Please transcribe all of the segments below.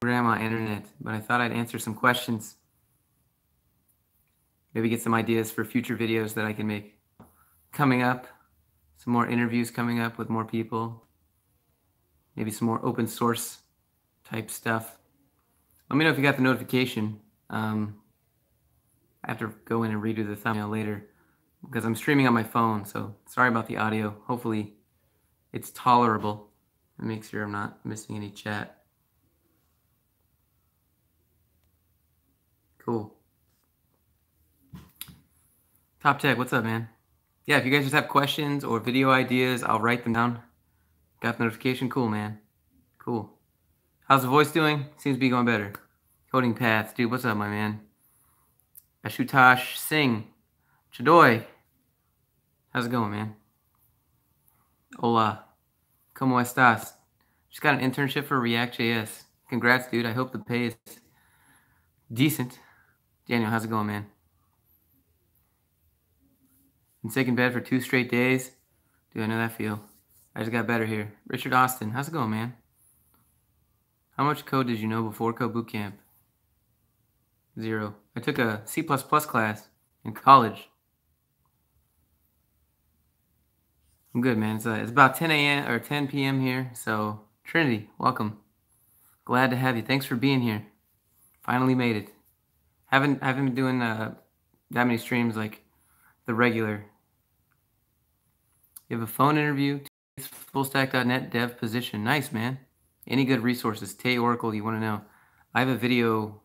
grandma internet, but I thought I'd answer some questions. Maybe get some ideas for future videos that I can make coming up. Some more interviews coming up with more people. Maybe some more open source type stuff. Let me know if you got the notification. I have to go in and redo the thumbnail later because I'm streaming on my phone, so sorry about the audio. Hopefully it's tolerable and make sure I'm not missing any chat. Cool. Top Tech, what's up, man? Yeah, if you guys just have questions or video ideas, I'll write them down. Got the notification? Cool, man. Cool. How's the voice doing? Seems to be going better. Coding Paths. Dude, what's up, my man? Ashutosh Singh. Chadoy. How's it going, man? Hola. ¿Cómo estás? Just got an internship for React.js. Congrats, dude. I hope the pay is decent. Daniel, how's it going, man? Been sick in bed for 2 straight days. Dude, I know that feel. I just got better here. Richard Austin, how's it going, man? How much code did you know before Code Bootcamp? 0. I took a C++ class in college. I'm good, man. It's about 10 a.m. or 10 p.m. here. So, Trinity, welcome. Glad to have you. Thanks for being here. Finally made it. Haven't been doing that many streams like the regular. You have a phone interview, fullstack.net dev position. Nice, man. Any good resources? Tay Oracle, you want to know? I have a video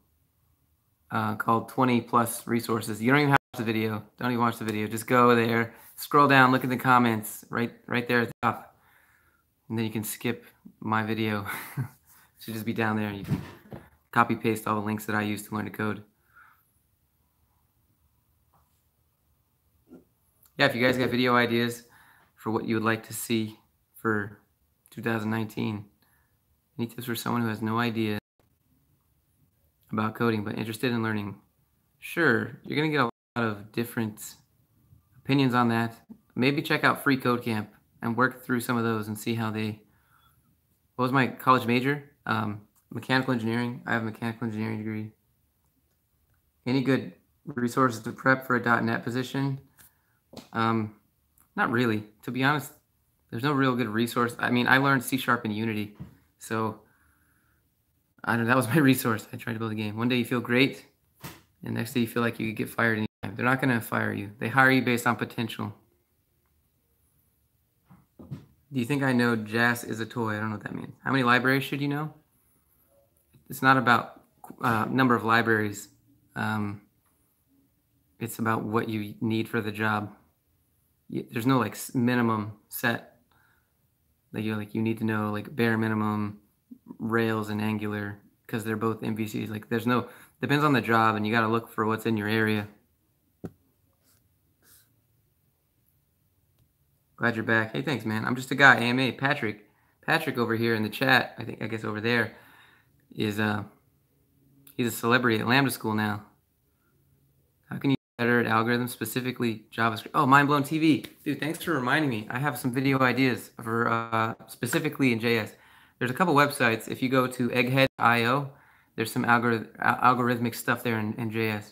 called 20 plus resources. You don't even have to watch the video. Don't even watch the video. Just go there, scroll down, look at the comments right there at the top. And then you can skip my video. It should just be down there. You can copy paste all the links that I use to learn to code. Yeah, if you guys got video ideas for what you would like to see for 2019, any tips for someone who has no idea about coding but interested in learning? Sure, you're going to get a lot of different opinions on that. Maybe check out Free Code Camp and work through some of those and see how they... What was my college major? Mechanical engineering. I have a mechanical engineering degree. Any good resources to prep for a .NET position? Not really. To be honest, there's no real good resource. I mean, I learned C# in Unity, so I don't know, that was my resource. I tried to build a game. One day you feel great, and next day you feel like you could get fired anytime. They're not going to fire you. They hire you based on potential. Do you think I know Jas is a toy? I don't know what that means. How many libraries should you know? It's not about number of libraries. It's about what you need for the job. There's no like minimum set. Like you need to know like bare minimum Rails and Angular because they're both MVCs. Like there's no, depends on the job, and you got to look for what's in your area. Glad you're back. Hey, thanks, man. I'm just a guy. AMA. Patrick over here in the chat. I guess over there is he's a celebrity at Lambda School now. How can you be better at algorithms, specifically JavaScript? Oh, Mindblown TV. Dude, thanks for reminding me. I have some video ideas for specifically in JS. There's a couple websites. If you go to egghead.io, there's some algorithmic stuff there in JS.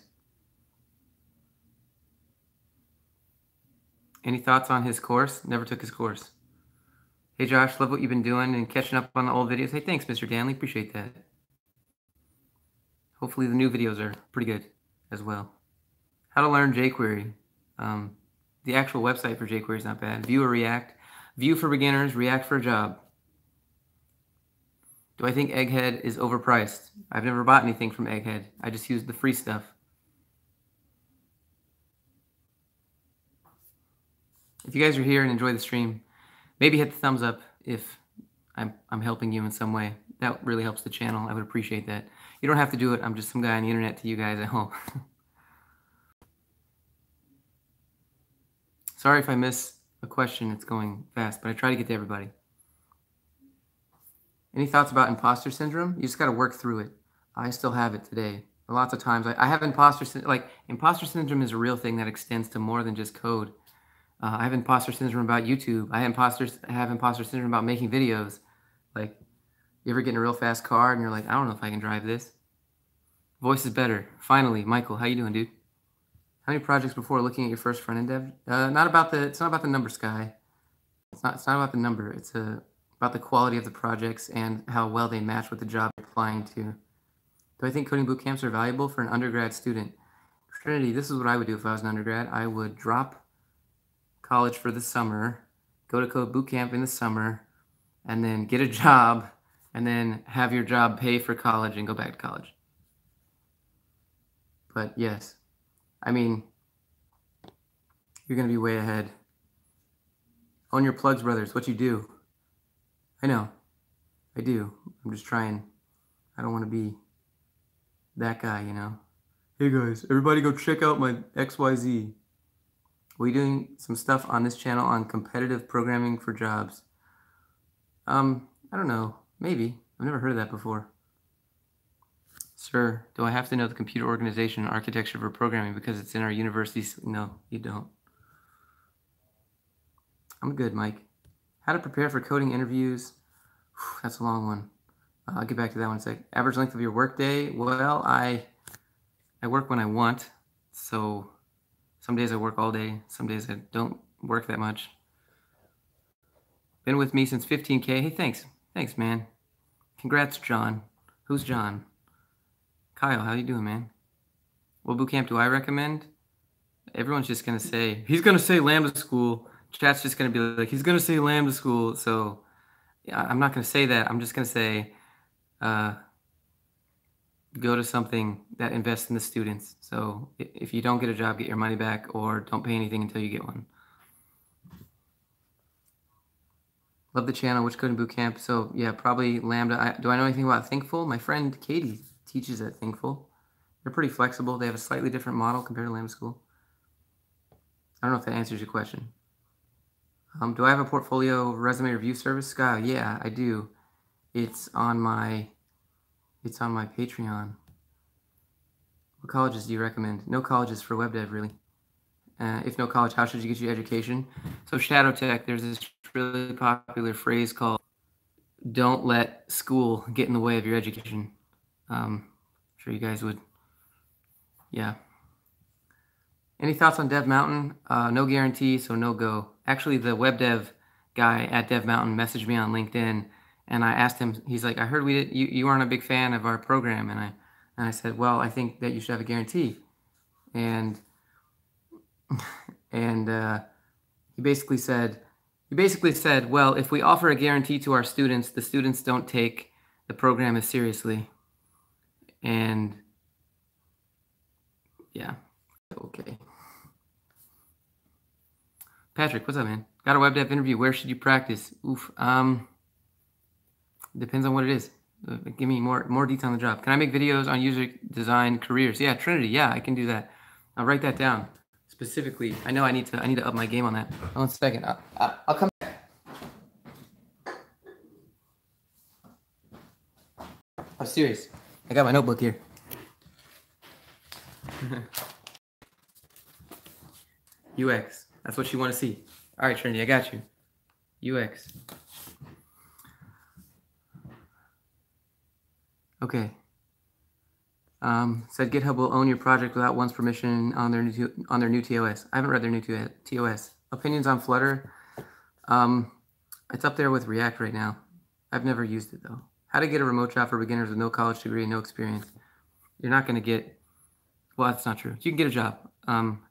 Any thoughts on his course? Never took his course. Hey, Josh, love what you've been doing and catching up on the old videos. Hey, thanks, Mr. Danley. Appreciate that. Hopefully the new videos are pretty good as well. How to learn jQuery. The actual website for jQuery is not bad. Vue or React. Vue for beginners, React for a job. Do I think Egghead is overpriced? I've never bought anything from Egghead. I just use the free stuff. If you guys are here and enjoy the stream, maybe hit the thumbs up if I'm helping you in some way. That really helps the channel. I would appreciate that. You don't have to do it. I'm just some guy on the internet to you guys at home. Sorry if I miss a question. It's going fast, but I try to get to everybody. Any thoughts about imposter syndrome? You just got to work through it. I still have it today. Lots of times I have imposter syndrome is a real thing that extends to more than just code. I have imposter syndrome about YouTube. I have imposter syndrome about making videos. Like, You ever get in a real fast car and you're like, I don't know if I can drive this? Voice is better. Finally, Michael, how you doing, dude? How many projects before looking at your first front-end dev? It's not about the number, Sky. It's not about the number. It's about the quality of the projects and how well they match with the job you're applying to. Do I think coding bootcamps are valuable for an undergrad student? Trinity, this is what I would do if I was an undergrad. I would drop college for the summer, go to code bootcamp in the summer, and then get a job, and then have your job pay for college and go back to college. But yes, I mean, you're going to be way ahead. Own your plugs, brothers. What you do? I know. I do. I'm just trying. I don't want to be that guy, you know. Hey guys, everybody go check out my XYZ. We're doing some stuff on this channel on competitive programming for jobs. I don't know. Maybe. I've never heard of that before. Sir, do I have to know the computer organization and architecture for programming because it's in our universities? No, you don't. I'm good, Mike. How to prepare for coding interviews. Whew, that's a long one. I'll get back to that one in a sec. Average length of your workday. Well, I work when I want. So some days I work all day. Some days I don't work that much. Been with me since 15K. Hey, thanks. Thanks, man. Congrats, John. Who's John? Kyle, how you doing, man? What bootcamp do I recommend? Everyone's just going to say, he's going to say Lambda School. Chat's just going to be like, he's going to say Lambda School. So yeah, I'm not going to say that. I'm just going to say, go to something that invests in the students. So if you don't get a job, get your money back, or don't pay anything until you get one. Love the channel. Which coding bootcamp? So yeah, probably Lambda. Do I know anything about Thinkful? My friend Katie teaches at Thinkful. They're pretty flexible. They have a slightly different model compared to Lambda School. I don't know if that answers your question. Do I have a portfolio resume review service, Scott? Yeah, I do. It's on my Patreon. What colleges do you recommend? No colleges for web dev, really. If no college, how should you get your education? So Shadow Tech, there's this really popular phrase called "Don't let school get in the way of your education." I'm sure you guys would. Yeah. Any thoughts on Dev Mountain? No guarantee, so no go. Actually, the web dev guy at Dev Mountain messaged me on LinkedIn, and I asked him. He's like, "I heard you aren't a big fan of our program," and I said, "Well, I think that you should have a guarantee." And he basically said, "Well, if we offer a guarantee to our students, the students don't take the program as seriously." And yeah, okay. Patrick, what's up, man? Got a web dev interview. Where should you practice? Oof. Depends on what it is. Give me more detail on the job. Can I make videos on user design careers? Yeah, Trinity. Yeah, I can do that. I'll write that down specifically. I know I need to up my game on that. Hold on a second. I'll come back. I'm serious. I got my notebook here. UX. That's what you want to see. All right, Trinity, I got you. UX. Okay. Said GitHub will own your project without one's permission on their new TOS. I haven't read their new TOS. Opinions on Flutter. It's up there with React right now. I've never used it though. How to get a remote job for beginners with no college degree and no experience. You're not going to get. Well, that's not true. You can get a job.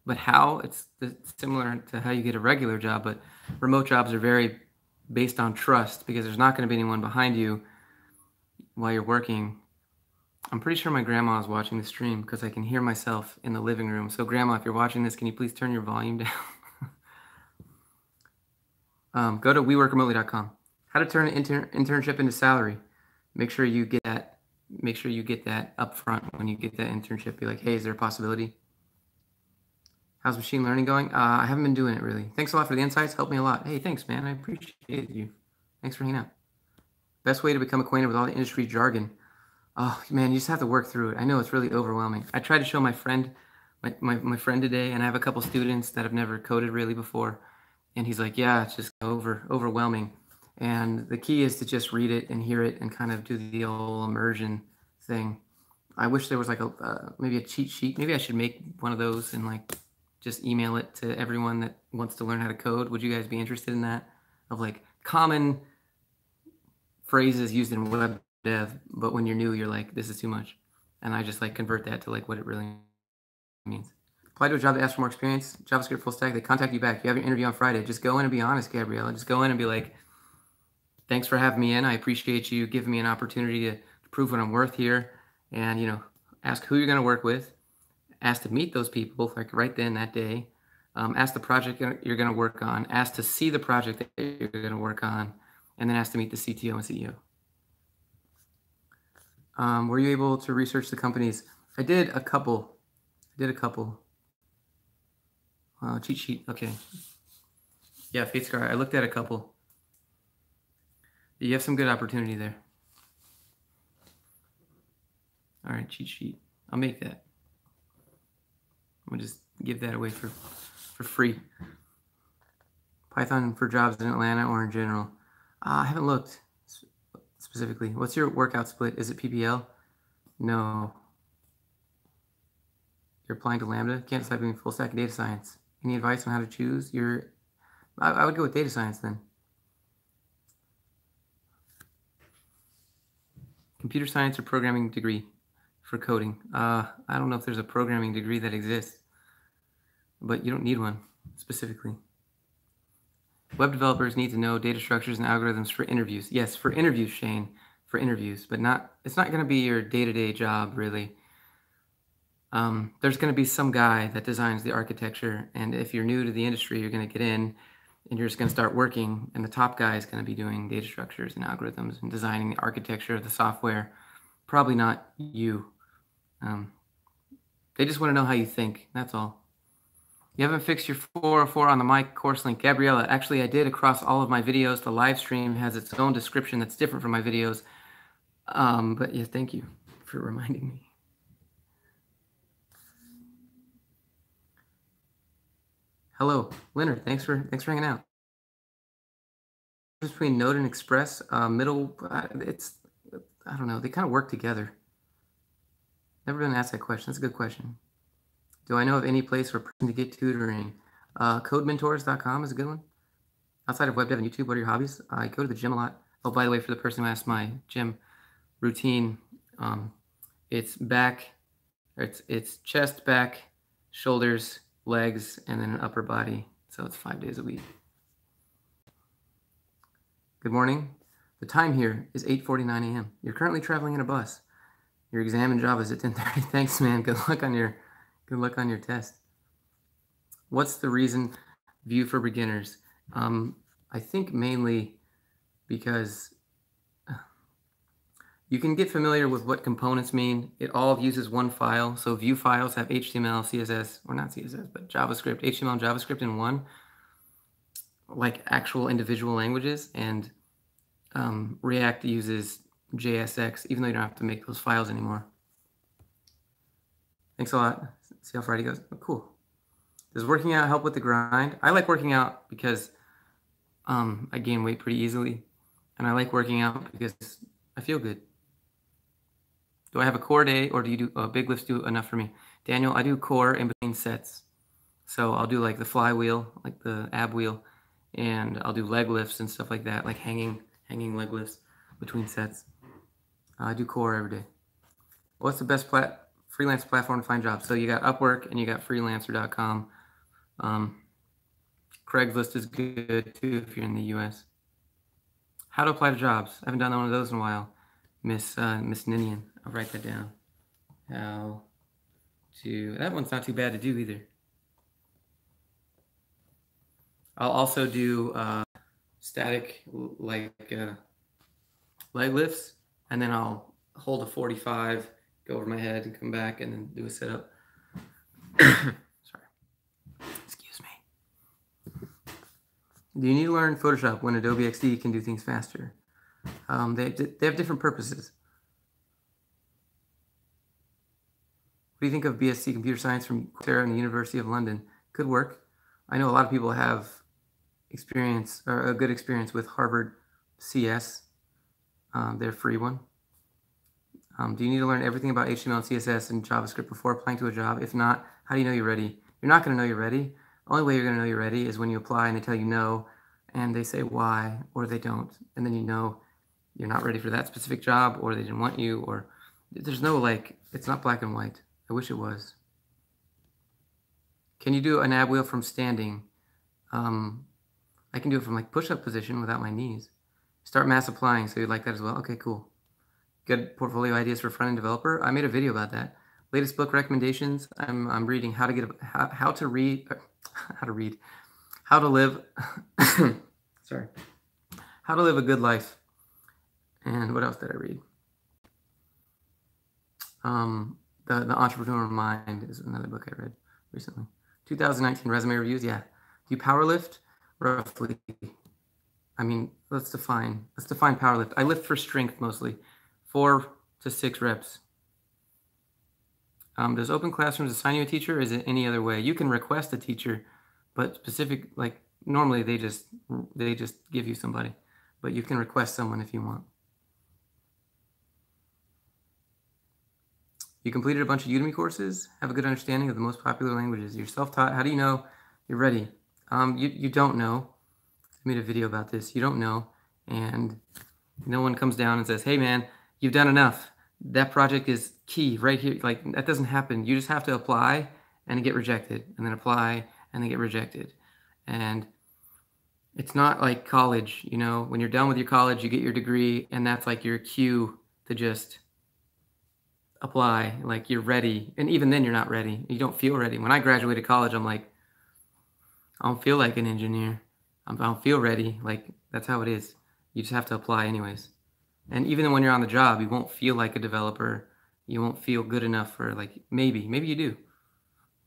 But how? It's similar to how you get a regular job, but remote jobs are very based on trust because there's not going to be anyone behind you while you're working. I'm pretty sure my grandma is watching the stream because I can hear myself in the living room. So grandma, if you're watching this, can you please turn your volume down? Go to weworkremotely.com. How to turn an internship into salary. Make sure you get that up front when you get that internship. Be like, hey, is there a possibility? How's machine learning going? I haven't been doing it really. Thanks a lot for the insights. Helped me a lot. Hey, thanks, man. I appreciate you. Thanks for hanging out. Best way to become acquainted with all the industry jargon. Oh, man, you just have to work through it. I know it's really overwhelming. I tried to show my friend, my friend today, and I have a couple students that have never coded really before. And he's like, yeah, it's just overwhelming. And the key is to just read it and hear it and kind of do the old immersion thing. I wish there was like a maybe a cheat sheet. Maybe I should make one of those and like just email it to everyone that wants to learn how to code. Would you guys be interested in that? Of like common phrases used in web dev, but when you're new, you're like, this is too much. And I just like convert that to like what it really means. Apply to a job that asks for more experience, JavaScript full stack, they contact you back. You have your interview on Friday. Just go in and be honest, Gabriella. Just go in and be like, thanks for having me in. I appreciate you giving me an opportunity to prove what I'm worth here. And, you know, ask who you're going to work with. Ask to meet those people, like right then, that day. Ask the project you're going to work on. Ask to see the project that you're going to work on. And then ask to meet the CTO and CEO. Were you able to research the companies? I did a couple. Cheat sheet. Okay. Yeah, Fate Scar. I looked at a couple. You have some good opportunity there. All right, cheat sheet. I'll make that. I'm gonna just give that away for free. Python for jobs in Atlanta or in general? I haven't looked specifically. What's your workout split? Is it PPL? No. You're applying to Lambda? Can't decide between full stack and data science. Any advice on how to choose? I would go with data science then. Computer science or programming degree for coding? I don't know if there's a programming degree that exists, but you don't need one specifically. Web developers need to know data structures and algorithms for interviews. Yes, for interviews, Shane, for interviews, but it's not going to be your day-to-day job, really. There's going to be some guy that designs the architecture, and if you're new to the industry, you're going to get in and you're just going to start working, and the top guy is going to be doing data structures and algorithms and designing the architecture of the software. Probably not you. They just want to know how you think. That's all. You haven't fixed your 404 on the mic course link. Gabriella, actually I did across all of my videos. The live stream has its own description that's different from my videos. But yeah, thank you for reminding me. Hello, Leonard. Thanks for hanging out. Between Node and Express, middle, it's, I don't know. They kind of work together. Never been asked that question. That's a good question. Do I know of any place for a person to get tutoring? Codementors.com is a good one. Outside of web dev and YouTube, what are your hobbies? I go to the gym a lot. Oh, by the way, for the person who asked my gym routine, it's chest, back, shoulders, legs, and then an upper body. So it's 5 days a week. Good morning. The time here is 8:49 a.m. You're currently traveling in a bus. Your exam in Java is at 10:30. Thanks, man. Good luck on your test. What's the reason Vue for beginners? I think mainly because you can get familiar with what components mean. It all uses one file. So Vue files have HTML, CSS, or not CSS, but JavaScript, HTML and JavaScript in one, like actual individual languages. And React uses JSX, even though you don't have to make those files anymore. Thanks a lot. See how Friday goes. Oh, cool. Does working out help with the grind? I like working out because I gain weight pretty easily. And I like working out because I feel good. Do I have a core day, or do you do big lifts do enough for me? Daniel, I do core in between sets. So I'll do like the flywheel, like the ab wheel, and I'll do leg lifts and stuff like that, like hanging leg lifts between sets. I do core every day. What's the best freelance platform to find jobs? So you got Upwork and you got freelancer.com. Craigslist is good too if you're in the US. How to apply to jobs? I haven't done one of those in a while. Miss Ninian. I'll write that down. That one's not too bad to do either. I'll also do static like leg lifts, and then I'll hold a 45, go over my head and come back and then do a sit-up. Sorry. Excuse me. Do you need to learn Photoshop when Adobe XD can do things faster? They have different purposes. What do you think of BSc Computer Science from Coursera and the University of London? Good work. I know a lot of people have experience, or a good experience with Harvard CS, their free one. Do you need to learn everything about HTML and CSS and JavaScript before applying to a job? If not, how do you know you're ready? You're not going to know you're ready. The only way you're going to know you're ready is when you apply and they tell you no, and they say why, or they don't, and then you know you're not ready for that specific job, or they didn't want you, or there's no it's not black and white. I wish it was. Can you do an ab wheel from standing? I can do it from push-up position without my knees. Start mass applying, so you like that as well? Okay, cool. Good portfolio ideas for front-end developer. I made a video about that. Latest book recommendations. I'm reading how to read, how to live, sorry, how to live a good life. And what else did I read? The Entrepreneur Mind is another book I read recently. 2019 resume reviews. Yeah. Do you power lift? Roughly. I mean, let's define power lift. I lift for strength mostly, 4 to 6 reps. Does Open Classrooms assign you a teacher, or is it any other way? You can request a teacher, but normally they just give you somebody, but you can request someone if you want. You completed a bunch of Udemy courses, have a good understanding of the most popular languages. You're self-taught. How do you know you're ready? You don't know. I made a video about this. You don't know, and no one comes down and says, hey man, you've done enough. That project is key right here. That doesn't happen. You just have to apply and get rejected, and then apply and then get rejected. And it's not like college, when you're done with your college, you get your degree, and that's like your cue to just apply, you're ready. And even then you're not ready. You don't feel ready. When I graduated college, I'm like, I don't feel like an engineer. I don't feel ready. That's how it is. You just have to apply anyways. And even when you're on the job, you won't feel like a developer. You won't feel good enough for maybe you do,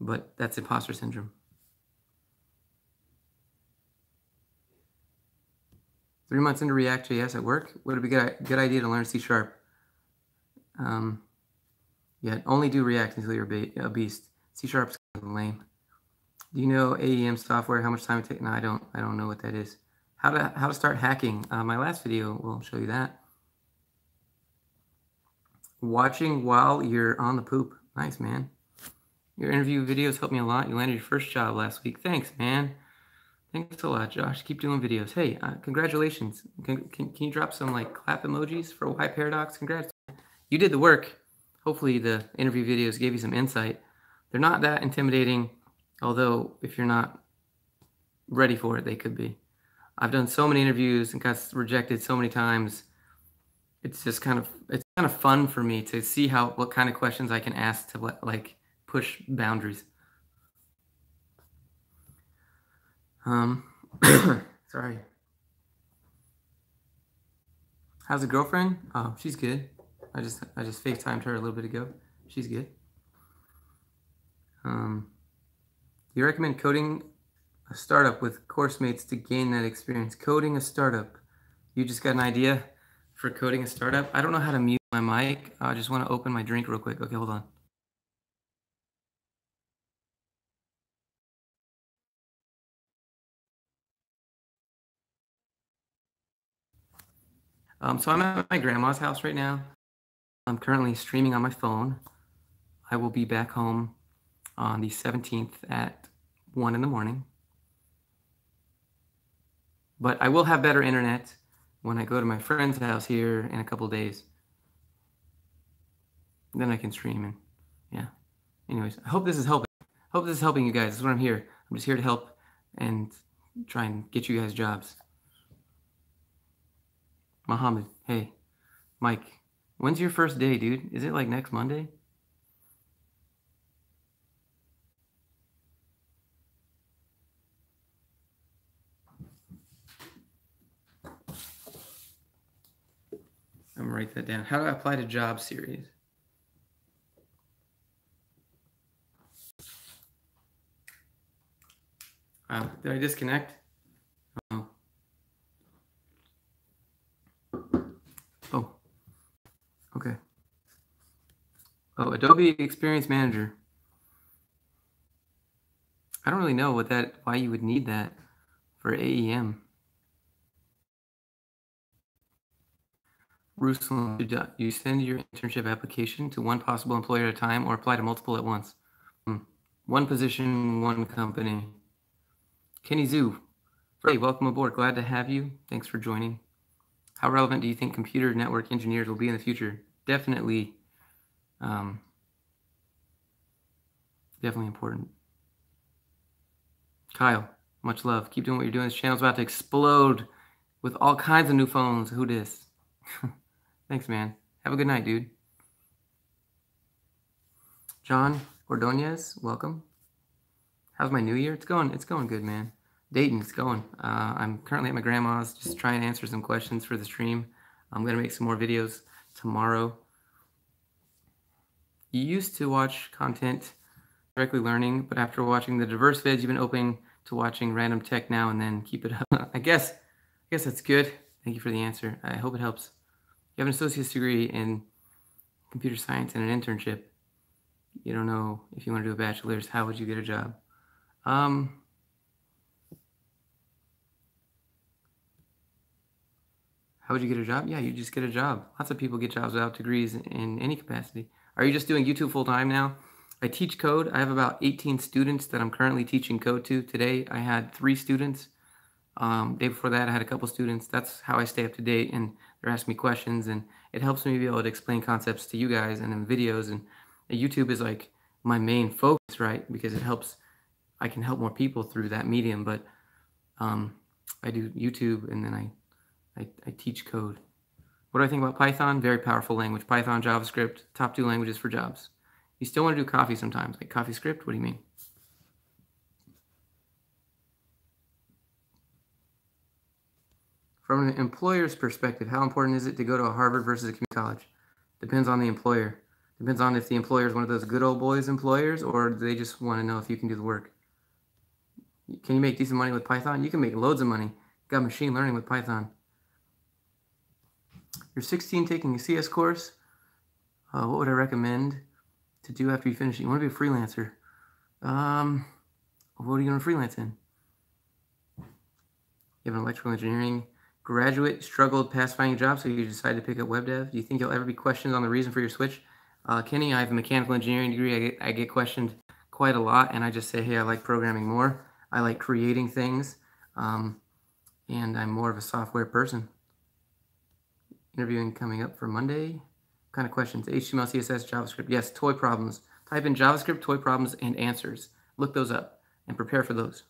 but that's imposter syndrome. 3 months into React.js at work, would it be a good idea to learn C#? Yeah, only do React until you're a beast. C# is kind of lame. Do you know AEM software? How much time it takes? No, I don't know what that is. How to start hacking? My last video will show you that. Watching while you're on the poop. Nice, man. Your interview videos helped me a lot. You landed your first job last week. Thanks, man. Thanks a lot, Josh. Keep doing videos. Hey, congratulations. Can you drop some clap emojis for Y Paradox? Congrats. You did the work. Hopefully the interview videos gave you some insight. They're not that intimidating, although if you're not ready for it, they could be. I've done so many interviews and got rejected so many times. It's just kind of fun for me to see what kind of questions I can ask to push boundaries. Sorry. How's the girlfriend? Oh, she's good. I just FaceTimed her a little bit ago. She's good. Do you recommend coding a startup with course mates to gain that experience? Coding a startup. You just got an idea for coding a startup? I don't know how to mute my mic. I just want to open my drink real quick. Okay, hold on. So I'm at my grandma's house right now. I'm currently streaming on my phone. I will be back home on the 17th at 1 in the morning. But I will have better internet when I go to my friend's house here in a couple of days. Then I can stream and yeah. Anyways, I hope this is helping. Hope this is helping you guys. That's what I'm here. I'm just here to help and try and get you guys jobs. Mohammed, hey. Mike, when's your first day, dude? Is it next Monday? I'm gonna write that down. How do I apply to job series? Did I disconnect? Oh. Oh. Okay. Oh, Adobe Experience Manager. I don't really know why you would need that for AEM. Jerusalem, you send your internship application to one possible employer at a time or apply to multiple at once? One position, one company. Kenny Zoo. Hey, welcome aboard. Glad to have you. Thanks for joining. How relevant do you think computer network engineers will be in the future? Definitely, definitely important. Kyle, much love. Keep doing what you're doing. This channel's about to explode with all kinds of new phones. Who dis? Thanks, man. Have a good night, dude. John Ordonez, welcome. How's my new year? It's going good, man. Dayton, it's going. I'm currently at my grandma's, just trying to answer some questions for the stream. I'm gonna make some more videos tomorrow. You used to watch content directly learning, but after watching the diverse vids, you've been open to watching random tech now and then. Keep it up. I guess that's good. Thank you for the answer. I hope it helps. You have an associate's degree in computer science and an internship. You don't know if you want to do a bachelor's. How would you get a job? How would you get a job? Yeah, you just get a job. Lots of people get jobs without degrees in any capacity. Are you just doing YouTube full time now? I teach code. I have about 18 students that I'm currently teaching code to. Today, I had 3 students. Day before that, I had a couple students. That's how I stay up to date, and they're asking me questions, and it helps me be able to explain concepts to you guys and in videos. And YouTube is like my main focus, right? Because it helps. I can help more people through that medium. But I do YouTube, and then I teach code. What do I think about Python? Very powerful language. Python, JavaScript, top 2 languages for jobs. You still want to do coffee sometimes, like CoffeeScript? What do you mean? From an employer's perspective, how important is it to go to a Harvard versus a community college? Depends on the employer. Depends on if the employer is one of those good old boys employers, or do they just want to know if you can do the work. Can you make decent money with Python? You can make loads of money. You got machine learning with Python. You're 16 taking a CS course. What would I recommend to do after you finish it? You want to be a freelancer. What are you going to freelance in? You have an electrical engineering graduate, struggled past finding a job, so you decided to pick up web dev. Do you think you'll ever be questioned on the reason for your switch? Kenny, I have a mechanical engineering degree. I get questioned quite a lot, and I just say, hey, I like programming more. I like creating things, and I'm more of a software person. Interviewing coming up for Monday. What kind of questions? HTML, CSS, JavaScript. Yes, toy problems. Type in JavaScript, toy problems, and answers. Look those up and prepare for those.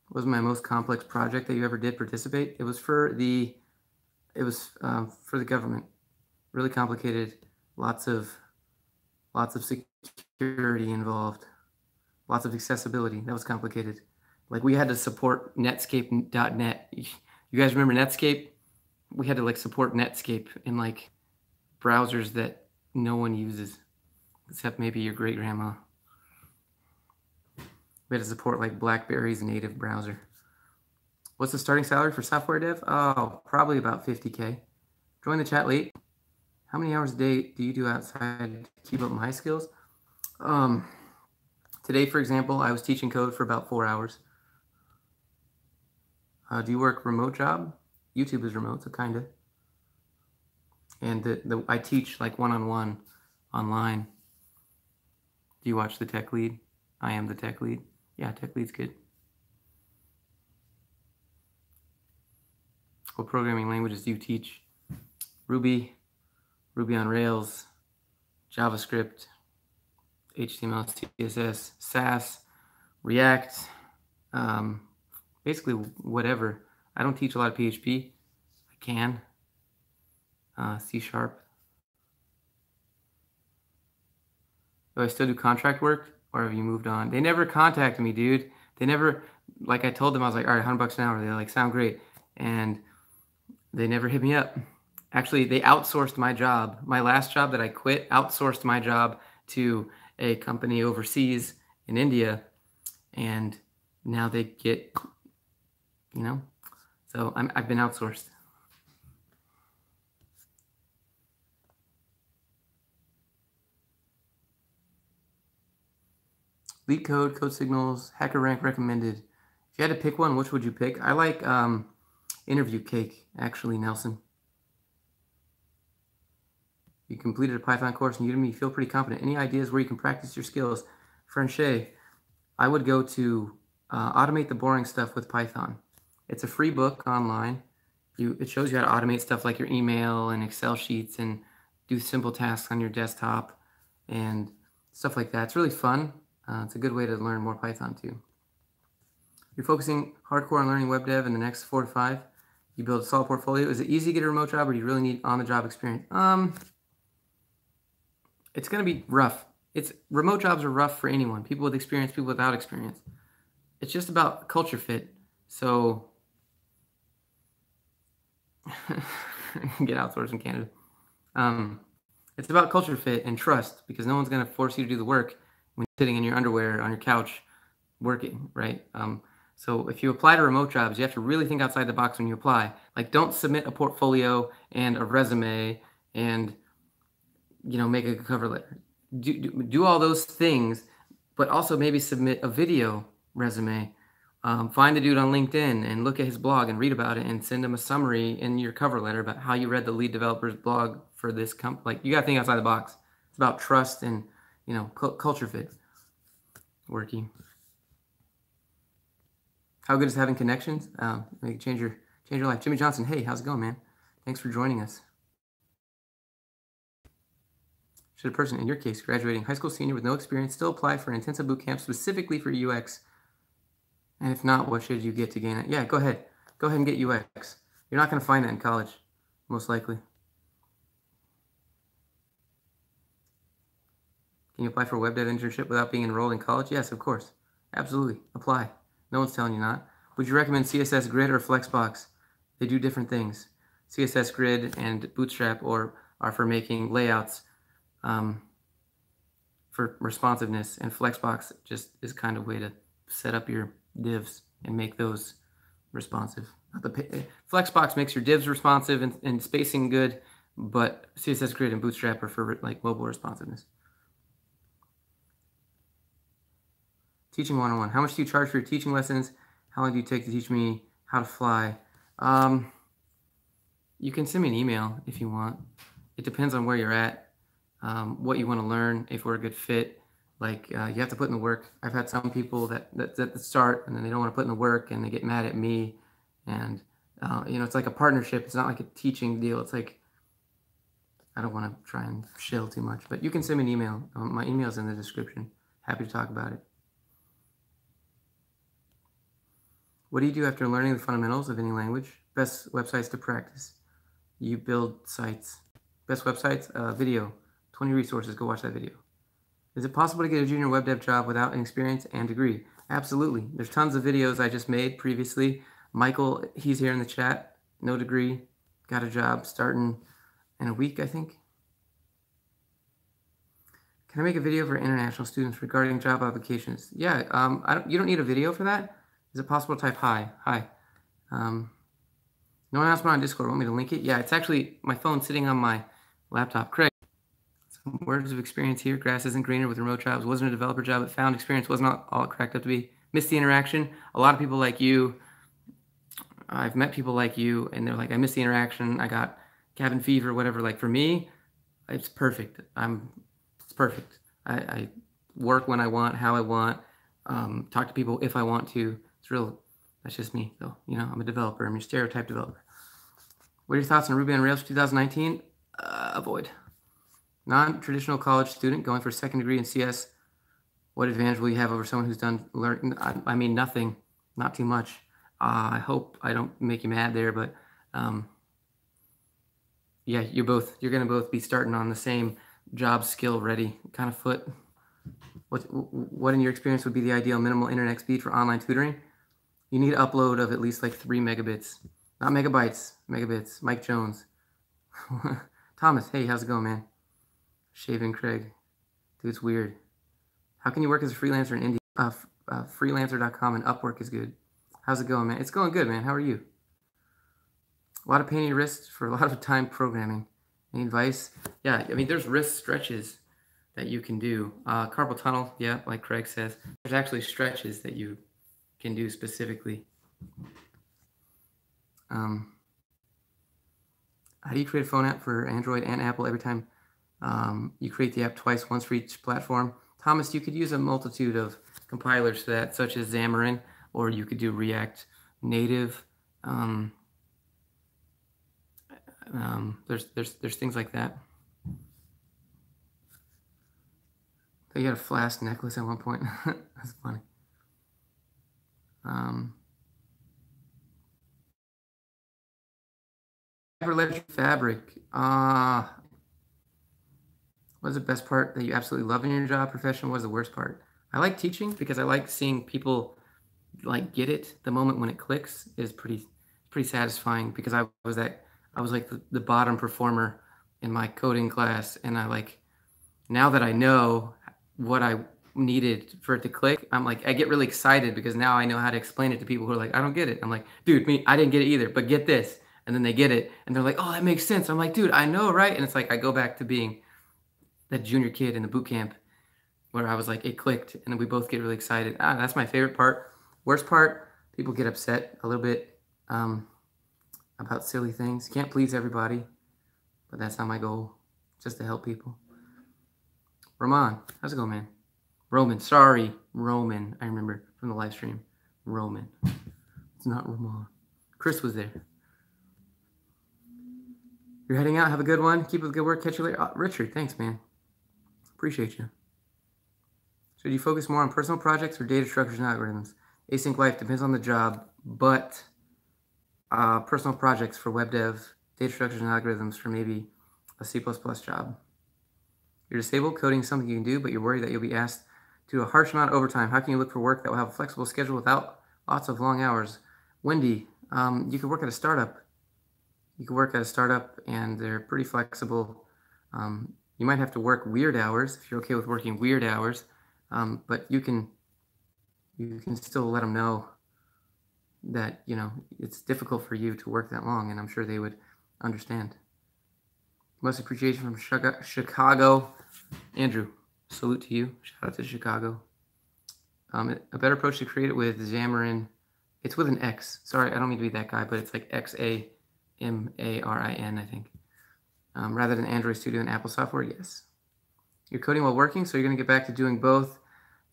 What was my most complex project that you ever did participate? It was for the government. Really complicated. Lots of security involved. Lots of accessibility. That was complicated. Like we had to support Netscape.net. You guys remember Netscape? We had to like support Netscape in like browsers that no one uses except maybe your great grandma. We had to support like BlackBerry's native browser. What's the starting salary for software dev? Oh, probably about 50K. Join the chat late. How many hours a day do you do outside to keep up my skills? Today, for example, I was teaching code for about 4 hours. Do you work remote job? YouTube is remote, so kind of. And I teach like one-on-one online. Do you watch the tech lead? I am the tech lead. Yeah, tech lead's good. What programming languages do you teach? Ruby, Ruby on Rails, JavaScript, HTML, CSS, Sass, React, basically whatever. I don't teach a lot of PHP. I can. C#. Do I still do contract work, or have you moved on? They never contacted me, dude. They never, like I told them, I was like, all right, $100 an hour. They're like, sound great. And they never hit me up. Actually, they outsourced my job. My last job that I quit outsourced my job to a company overseas in India. And now they get, so I've been outsourced. Lead code, code signals, hacker rank recommended. If you had to pick one, which would you pick? I like interview cake, actually, Nelson. completed a Python course in Udemy, you feel pretty confident. Any ideas where you can practice your skills? Friend Shay, I would go to Automate the Boring Stuff with Python. It's a free book online. It shows you how to automate stuff like your email and Excel sheets and do simple tasks on your desktop and stuff like that. It's really fun. It's a good way to learn more Python too. You're focusing hardcore on learning web dev in the next 4 to 5. You build a solid portfolio. Is it easy to get a remote job, or do you really need on-the-job experience? It's going to be rough. Remote jobs are rough for anyone. People with experience, people without experience. It's just about culture fit. So get outsourced in Canada. It's about culture fit and trust, because no one's going to force you to do the work when you're sitting in your underwear on your couch working, right? So if you apply to remote jobs, you have to really think outside the box when you apply. Like, don't submit a portfolio and a resume and, make a cover letter. Do all those things, but also maybe submit a video resume. Find the dude on LinkedIn and look at his blog and read about it and send him a summary in your cover letter about how you read the lead developer's blog for this company. Like, you got to think outside the box. It's about trust and, culture fit. Working. How good is having connections? Make change your life. Jimmy Johnson, hey, how's it going, man? Thanks for joining us. Should a person, in your case, graduating high school senior with no experience, still apply for an intensive boot camp specifically for UX? And if not, what should you get to gain it? Yeah, go ahead. Go ahead and get UX. You're not going to find that in college, most likely. Can you apply for a web dev internship without being enrolled in college? Yes, of course. Absolutely. Apply. No one's telling you not. Would you recommend CSS Grid or Flexbox? They do different things. CSS Grid and Bootstrap are for making layouts for responsiveness, and Flexbox just is kind of a way to set up your divs and make those responsive. Flexbox makes your divs responsive and spacing good, but CSS Grid and Bootstrap are for like mobile responsiveness. Teaching 101. How much do you charge for your teaching lessons? How long do you take to teach me how to fly? You can send me an email if you want. It depends on where you're at, what you want to learn, if we're a good fit. Like, you have to put in the work. I've had some people that's at the start, and then they don't want to put in the work, and they get mad at me. And, it's like a partnership. It's not like a teaching deal. It's like, I don't want to try and shill too much. But you can send me an email. My email's in the description. Happy to talk about it. What do you do after learning the fundamentals of any language? Best websites to practice. You build sites. Best websites? Video. 20 resources. Go watch that video. Is it possible to get a junior web dev job without an experience and degree? Absolutely. There's tons of videos I just made previously. Michael, he's here in the chat. No degree. Got a job starting in a week, I think. Can I make a video for international students regarding job applications? Yeah, you don't need a video for that. Is it possible to type hi? Hi. No one else on Discord. Want me to link it? Yeah, it's actually my phone sitting on my laptop. Craig, some words of experience here. Grass isn't greener with remote jobs. Wasn't a developer job. It found experience. Was not all it cracked up to be. Missed the interaction. A lot of people like you. I've met people like you, and they're like, I missed the interaction. I got cabin fever, whatever. Like, for me, it's perfect. It's perfect. I work when I want, how I want. Talk to people if I want to. That's just me, though. I'm a developer. I'm your stereotype developer. What are your thoughts on Ruby on Rails for 2019? Avoid. Non-traditional college student going for a second degree in CS. What advantage will you have over someone who's done learning? I mean, nothing. Not too much. I hope I don't make you mad there, but yeah, you're going to both be starting on the same job skill ready kind of foot. What in your experience would be the ideal minimal internet speed for online tutoring? You need an upload of at least like 3 megabits. Not megabytes, megabits. Mike Jones. Thomas, hey, how's it going, man? Shaving Craig. Dude, it's weird. How can you work as a freelancer in India? Freelancer.com and Upwork is good. How's it going, man? It's going good, man. How are you? A lot of pain in your wrist for a lot of time programming. Any advice? Yeah, I mean, there's wrist stretches that you can do. Carpal tunnel, yeah, like Craig says. There's actually stretches that you can do specifically. How do you create a phone app for Android and Apple every time You create the app twice, once for each platform. Thomas, you could use a multitude of compilers for that, such as Xamarin, or you could do React Native. There's things like that. They got a flask necklace at one point. That's funny. Fabric. What's the best part that you absolutely love in your job profession? What's the worst part? I like teaching because I like seeing people like get it. The moment when it clicks is pretty satisfying, because I was like the bottom performer in my coding class, and now that I know what I needed for it to click, I get really excited because now I know how to explain it to people who are like, I don't get it. I'm like, dude, I didn't get it either, but get this. And then they get it and they're like, oh, that makes sense. I'm like, dude, I know, right? And it's like I go back to being that junior kid in the boot camp where I was like, it clicked, and then we both get really excited. That's my favorite part. Worst part, people get upset a little bit about silly things. Can't please everybody, but that's not my goal, just to help people. Roman, how's it going, man? Roman, sorry, Roman. I remember from the live stream. Roman. It's not Roman. Chris was there. You're heading out. Have a good one. Keep up the good work. Catch you later. Richard, thanks, man. Appreciate you. So do you focus more on personal projects or data structures and algorithms? Async life depends on the job, but personal projects for web dev, data structures and algorithms for maybe a C++ job. You're disabled. Coding is something you can do, but you're worried that you'll be asked to do a harsh amount of overtime. How can you look for work that will have a flexible schedule without lots of long hours? Wendy, you could work at a startup. You could work at a startup, and they're pretty flexible. You might have to work weird hours if you're okay with working weird hours, but you can still let them know that it's difficult for you to work that long, and I'm sure they would understand. Most appreciation from Chicago. Andrew, salute to you. Shout out to Chicago. A better approach to create it with Xamarin. It's with an X. Sorry, I don't mean to be that guy, but it's like XAMARIN, I think. Rather than Android Studio and Apple software, yes. You're coding while working, so you're going to get back to doing both.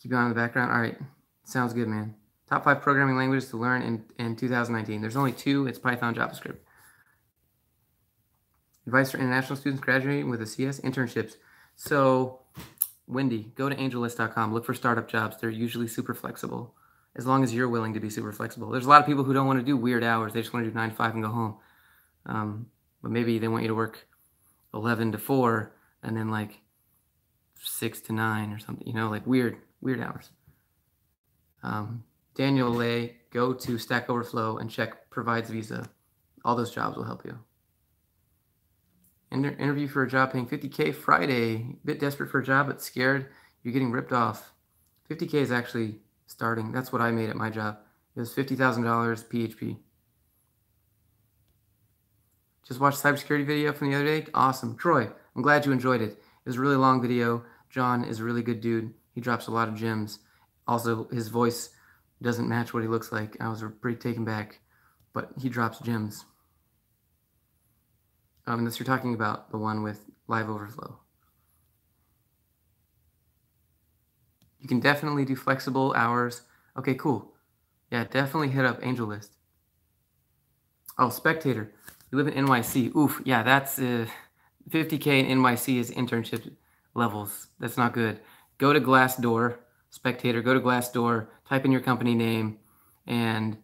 Keep it on in the background. All right. Sounds good, man. Top 5 programming languages to learn in 2019. There's only 2. It's Python, JavaScript. Advice for international students graduating with a CS. Internships. So, Wendy, go to angellist.com. Look for startup jobs. They're usually super flexible, as long as you're willing to be super flexible. There's a lot of people who don't want to do weird hours. They just want to do 9 to 5 and go home. But maybe they want you to work 11 to 4 and then like 6 to 9 or something, like weird hours. Daniel Lay, go to Stack Overflow and check provides visa. All those jobs will help you. Interview for a job paying $50K Friday. Bit desperate for a job, but scared you're getting ripped off. $50K is actually starting. That's what I made at my job. It was $50,000 PHP. Just watched a cybersecurity video from the other day. Awesome. Troy, I'm glad you enjoyed it. It was a really long video. John is a really good dude. He drops a lot of gems. Also, his voice doesn't match what he looks like. I was pretty taken back, but he drops gems. Unless you're talking about the one with Live Overflow. You can definitely do flexible hours. Okay, cool. Yeah, definitely hit up AngelList. Oh, Spectator. You live in NYC. Oof, yeah, that's 50K in NYC is internship levels. That's not good. Go to Glassdoor, Spectator, go to Glassdoor, type in your company name, and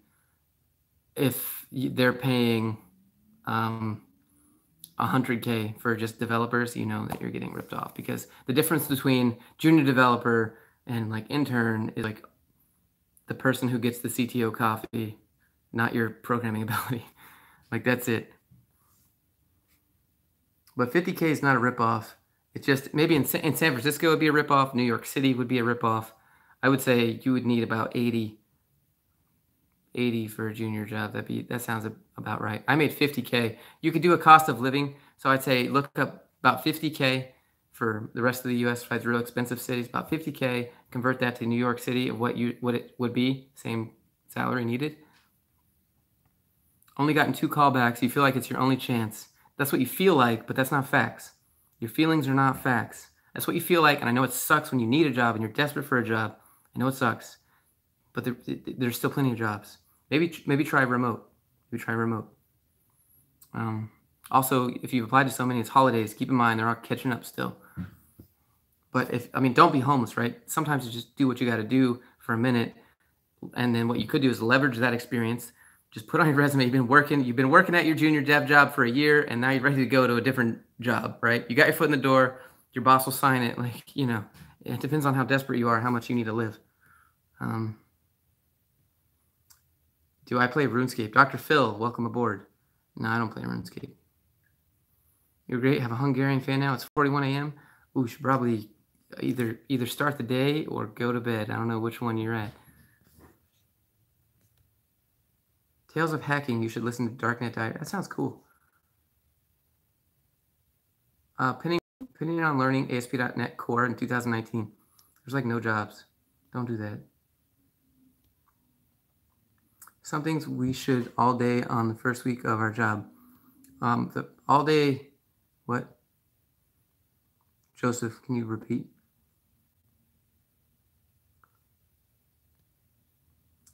if they're paying 100K for just developers, you know that you're getting ripped off, because the difference between junior developer and like intern is like the person who gets the CTO coffee, not your programming ability. Like that's it. But 50K is not a ripoff. It's just maybe in San Francisco would be a ripoff. New York City would be a ripoff. I would say you would need about 80 for a junior job. That sounds about right. I made 50K. You could do a cost of living. So I'd say look up about 50K for the rest of the US, find real expensive cities, about 50K, convert that to New York City of what it would be, same salary needed. Only gotten 2 callbacks. You feel like it's your only chance. That's what you feel like, but that's not facts. Your feelings are not facts. That's what you feel like, and I know it sucks when you need a job and you're desperate for a job. I know it sucks, but there's still plenty of jobs. Maybe try remote. Maybe try remote. Also, if you've applied to so many, it's holidays. Keep in mind they're all catching up still. But don't be homeless, right? Sometimes you just do what you got to do for a minute, and then what you could do is leverage that experience. Just put on your resume. You've been working at your junior dev job for a year, and now you're ready to go to a different job, right? You got your foot in the door. Your boss will sign it. It depends on how desperate you are, how much you need to live. Do I play RuneScape? Dr. Phil, welcome aboard. No, I don't play RuneScape. You're great. Have a Hungarian fan now. It's 41 a.m. Ooh, you should probably either start the day or go to bed. I don't know which one you're at. Tales of Hacking. You should listen to Darknet Diary. That sounds cool. Pinning on learning ASP.NET Core in 2019. There's like no jobs. Don't do that. Some things we should all day on the first week of our job. All day, what? Joseph, can you repeat?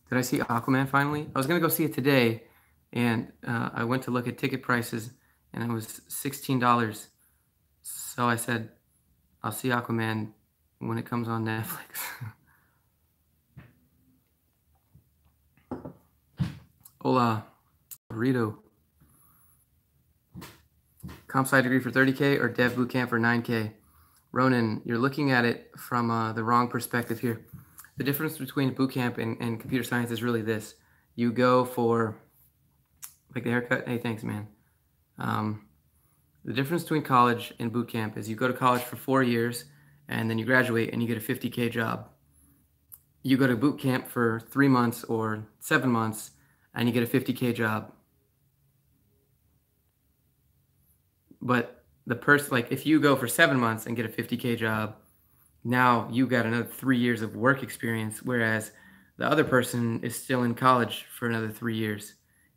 Did I see Aquaman finally? I was going to go see it today, and I went to look at ticket prices, and it was $16. So I said, I'll see Aquaman when it comes on Netflix. Hola, burrito. Comp sci degree for 30K or dev bootcamp for 9K? Ronan, you're looking at it from the wrong perspective here. The difference between bootcamp and computer science is really this. You go for, like the haircut, hey, thanks, man. The difference between college and bootcamp is you go to college for 4 years, and then you graduate and you get a 50K job. You go to bootcamp for 3 months or 7 months, and you get a 50K job. But the person, like if you go for 7 months and get a 50K job, now you got another 3 years of work experience, whereas the other person is still in college for another 3 years,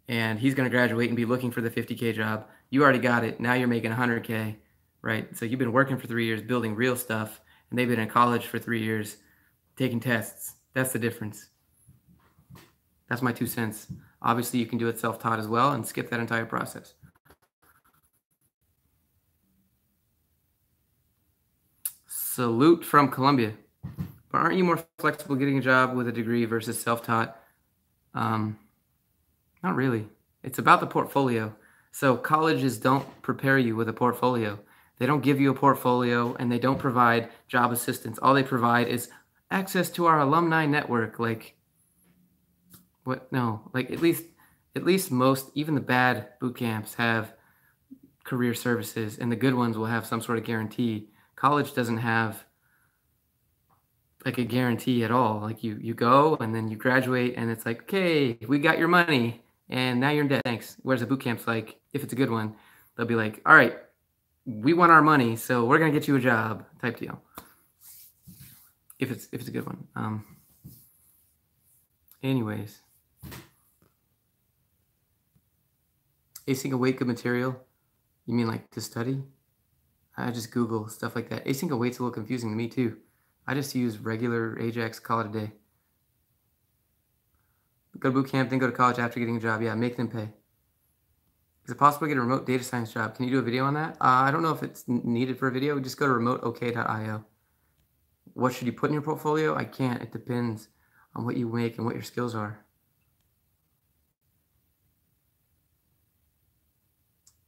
and he's going to graduate and be looking for the 50K job. You already got it. Now you're making 100K, right? So you've been working for 3 years building real stuff, and they've been in college for 3 years taking tests. That's the difference. That's my 2 cents. Obviously, you can do it self-taught as well and skip that entire process. Salute from Colombia. But aren't you more flexible getting a job with a degree versus self-taught? Not really. It's about the portfolio. So colleges don't prepare you with a portfolio. They don't give you a portfolio, and they don't provide job assistance. All they provide is access to our alumni network. Like, what? No, like at least most, even the bad boot camps have career services, and the good ones will have some sort of guarantee. College doesn't have like a guarantee at all. Like you go and then you graduate and it's like, okay, we got your money and now you're in debt. Thanks. Whereas a boot camp's like, if it's a good one, they'll be like, all right, we want our money, so we're gonna get you a job type deal. If it's a good one. Anyways. Async await good material. You mean like to study? I just Google stuff like that. Async await's a little confusing to me too. I just use regular Ajax, call it a day. Go to boot camp, then go to college after getting a job. Yeah, make them pay. Is it possible to get a remote data science job? Can you do a video on that? I don't know if it's needed for a video. Just go to remoteok.io. What should you put in your portfolio? I can't. It depends on what you make and what your skills are.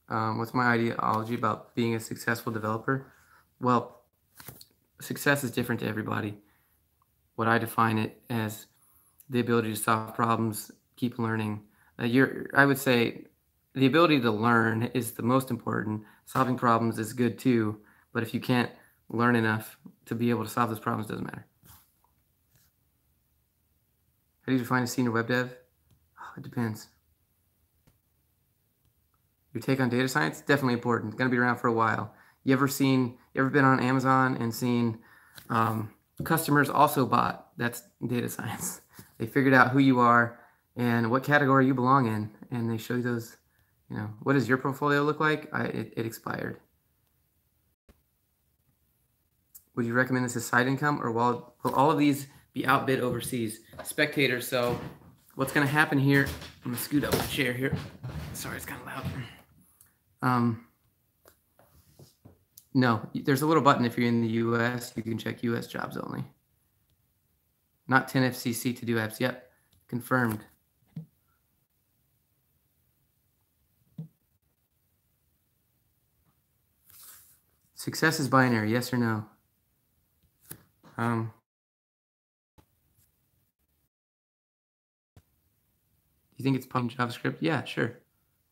What's my ideology about being a successful developer? Well, success is different to everybody. What I define it as the ability to solve problems, keep learning. I would say the ability to learn is the most important. Solving problems is good too, but if you can't learn enough to be able to solve those problems, it doesn't matter. How do you define a senior web dev? It depends. Your take on data science? Definitely important. It's going to be around for a while. You ever been on Amazon and seen customers also bought? That's data science. They figured out who you are and what category you belong in, and they show you those. What does your portfolio look like? It expired. Would you recommend this as side income, or will all of these be outbid overseas? Spectator, so what's going to happen here? I'm going to scoot up the chair here. Sorry, it's kind of loud. No, there's a little button if you're in the U.S. You can check U.S. jobs only. Not 10 FCC to do apps. Yep, confirmed. Success is binary, yes or no? You think it's Python JavaScript? Yeah, sure.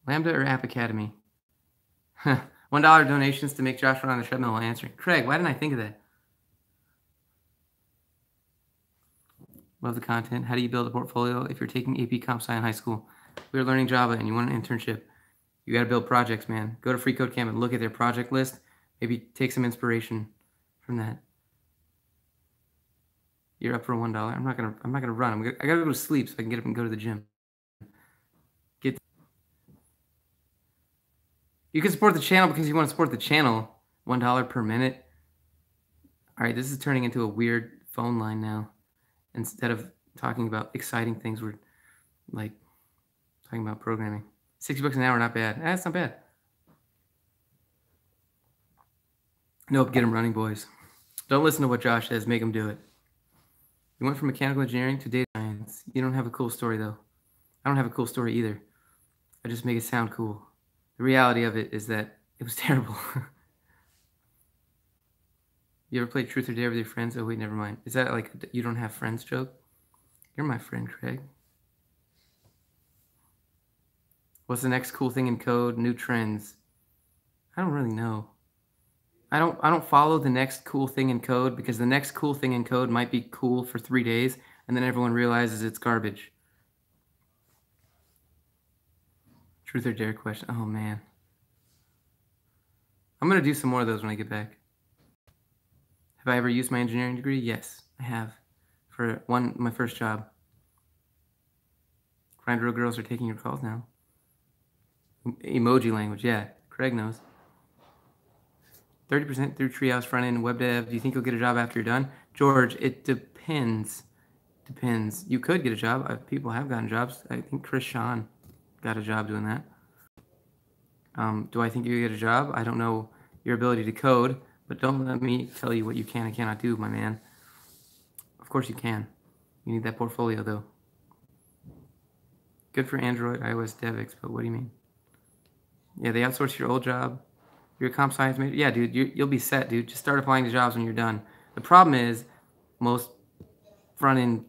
Lambda or App Academy? $1 donations to make Josh run on the treadmill while answering. Craig, why didn't I think of that? Love the content. How do you build a portfolio if you're taking AP Comp Sci in high school? We were learning Java and you want an internship. You got to build projects, man. Go to FreeCodeCamp and look at their project list. Maybe take some inspiration from that. You're up for $1. I'm not gonna run. I gotta go to sleep so I can get up and go to the gym. You can support the channel because you want to support the channel. $1 per minute. All right, this is turning into a weird phone line now. Instead of talking about exciting things, we're like talking about programming. $60 an hour, not bad. That's not bad. Nope, get them running, boys. Don't listen to what Josh says. Make them do it. You went from mechanical engineering to data science. You don't have a cool story, though. I don't have a cool story either. I just make it sound cool. The reality of it is that it was terrible. You ever played Truth or Dare with your friends? Oh, wait, never mind. Is that like a you don't have friends joke? You're my friend, Craig. What's the next cool thing in code? New trends. I don't really know. I don't follow the next cool thing in code because the next cool thing in code might be cool for 3 days and then everyone realizes it's garbage. Truth or dare question. Oh, man. I'm going to do some more of those when I get back. Have I ever used my engineering degree? Yes, I have. For my first job. Grind Real Girls are taking your calls now. Emoji language, yeah. Craig knows. 30% through Treehouse front end web dev. Do you think you'll get a job after you're done? George, it depends. Depends. You could get a job. People have gotten jobs. I think Chris Sean got a job doing that. Do I think you get a job? I don't know your ability to code, but don't let me tell you what you can and cannot do, my man. Of course you can. You need that portfolio, though. Good for Android, iOS, DevX, but what do you mean? Yeah, they outsource your old job. You're a comp science major? Yeah, dude, you'll be set, dude. Just start applying to jobs when you're done. The problem is most front-end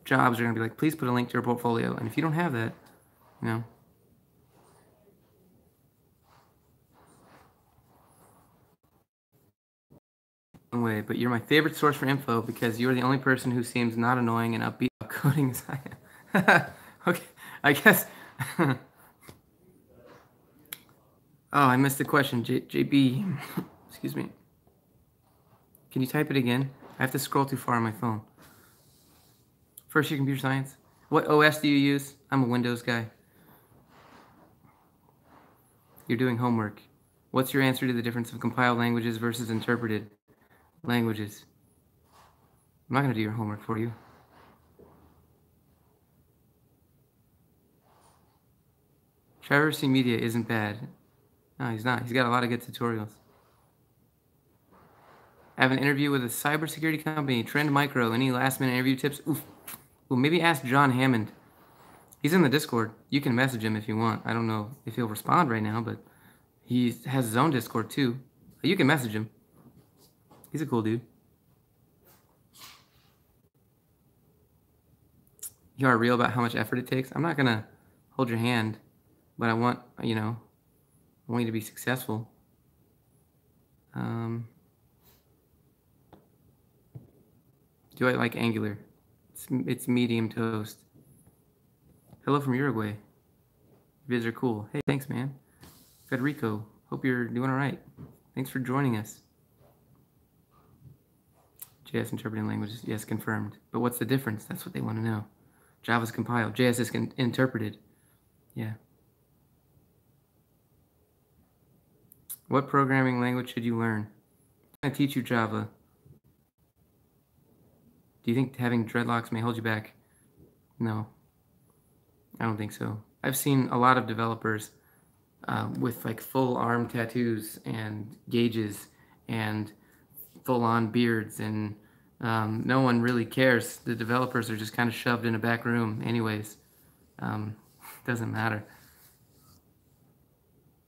jobs are going to be like, please put a link to your portfolio. And if you don't have that, you know. Way, but you're my favorite source for info because you're the only person who seems not annoying and upbeat about coding as I am. Okay, I guess. Oh, I missed the question. JB, excuse me. Can you type it again? I have to scroll too far on my phone. First year computer science. What OS do you use? I'm a Windows guy. You're doing homework. What's your answer to the difference of compiled languages versus interpreted languages? I'm not going to do your homework for you. Trevor C. Media isn't bad. No, he's not. He's got a lot of good tutorials. I have an interview with a cybersecurity company, Trend Micro. Any last-minute interview tips? Oof. Well, maybe ask John Hammond. He's in the Discord. You can message him if you want. I don't know if he'll respond right now, but he has his own Discord too. You can message him. He's a cool dude. You are real about how much effort it takes. I'm not going to hold your hand, but I want, I want you to be successful. Do I like Angular? It's medium toast. Hello from Uruguay. Vids are cool. Hey, thanks, man. Federico, hope you're doing all right. Thanks for joining us. JS interpreting languages, yes, confirmed. But what's the difference? That's what they want to know. Java's compiled. JS is interpreted. Yeah. What programming language should you learn? I teach you Java. Do you think having dreadlocks may hold you back? No, I don't think so. I've seen a lot of developers with like full arm tattoos and gauges and full on beards, and no one really cares. The developers are just kind of shoved in a back room, anyways. Um, doesn't matter.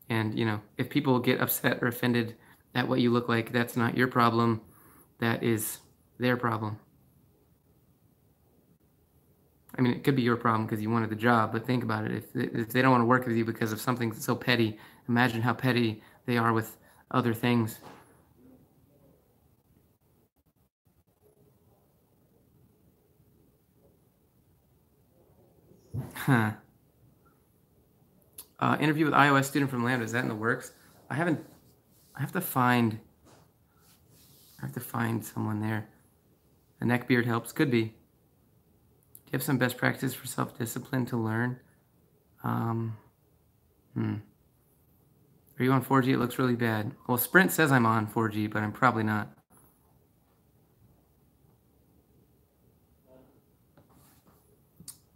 And if people get upset or offended at what you look like, that's not your problem. That is their problem. I mean, it could be your problem because you wanted the job, but think about it. If they don't want to work with you because of something so petty, imagine how petty they are with other things. Huh. Interview with iOS student from Lambda. Is that in the works? I haven't. I have to find. I have to find someone there. A neck beard helps. Could be. Do you have some best practices for self-discipline to learn? Um, hmm. Are you on 4G? It looks really bad. Well, Sprint says I'm on 4G, but I'm probably not.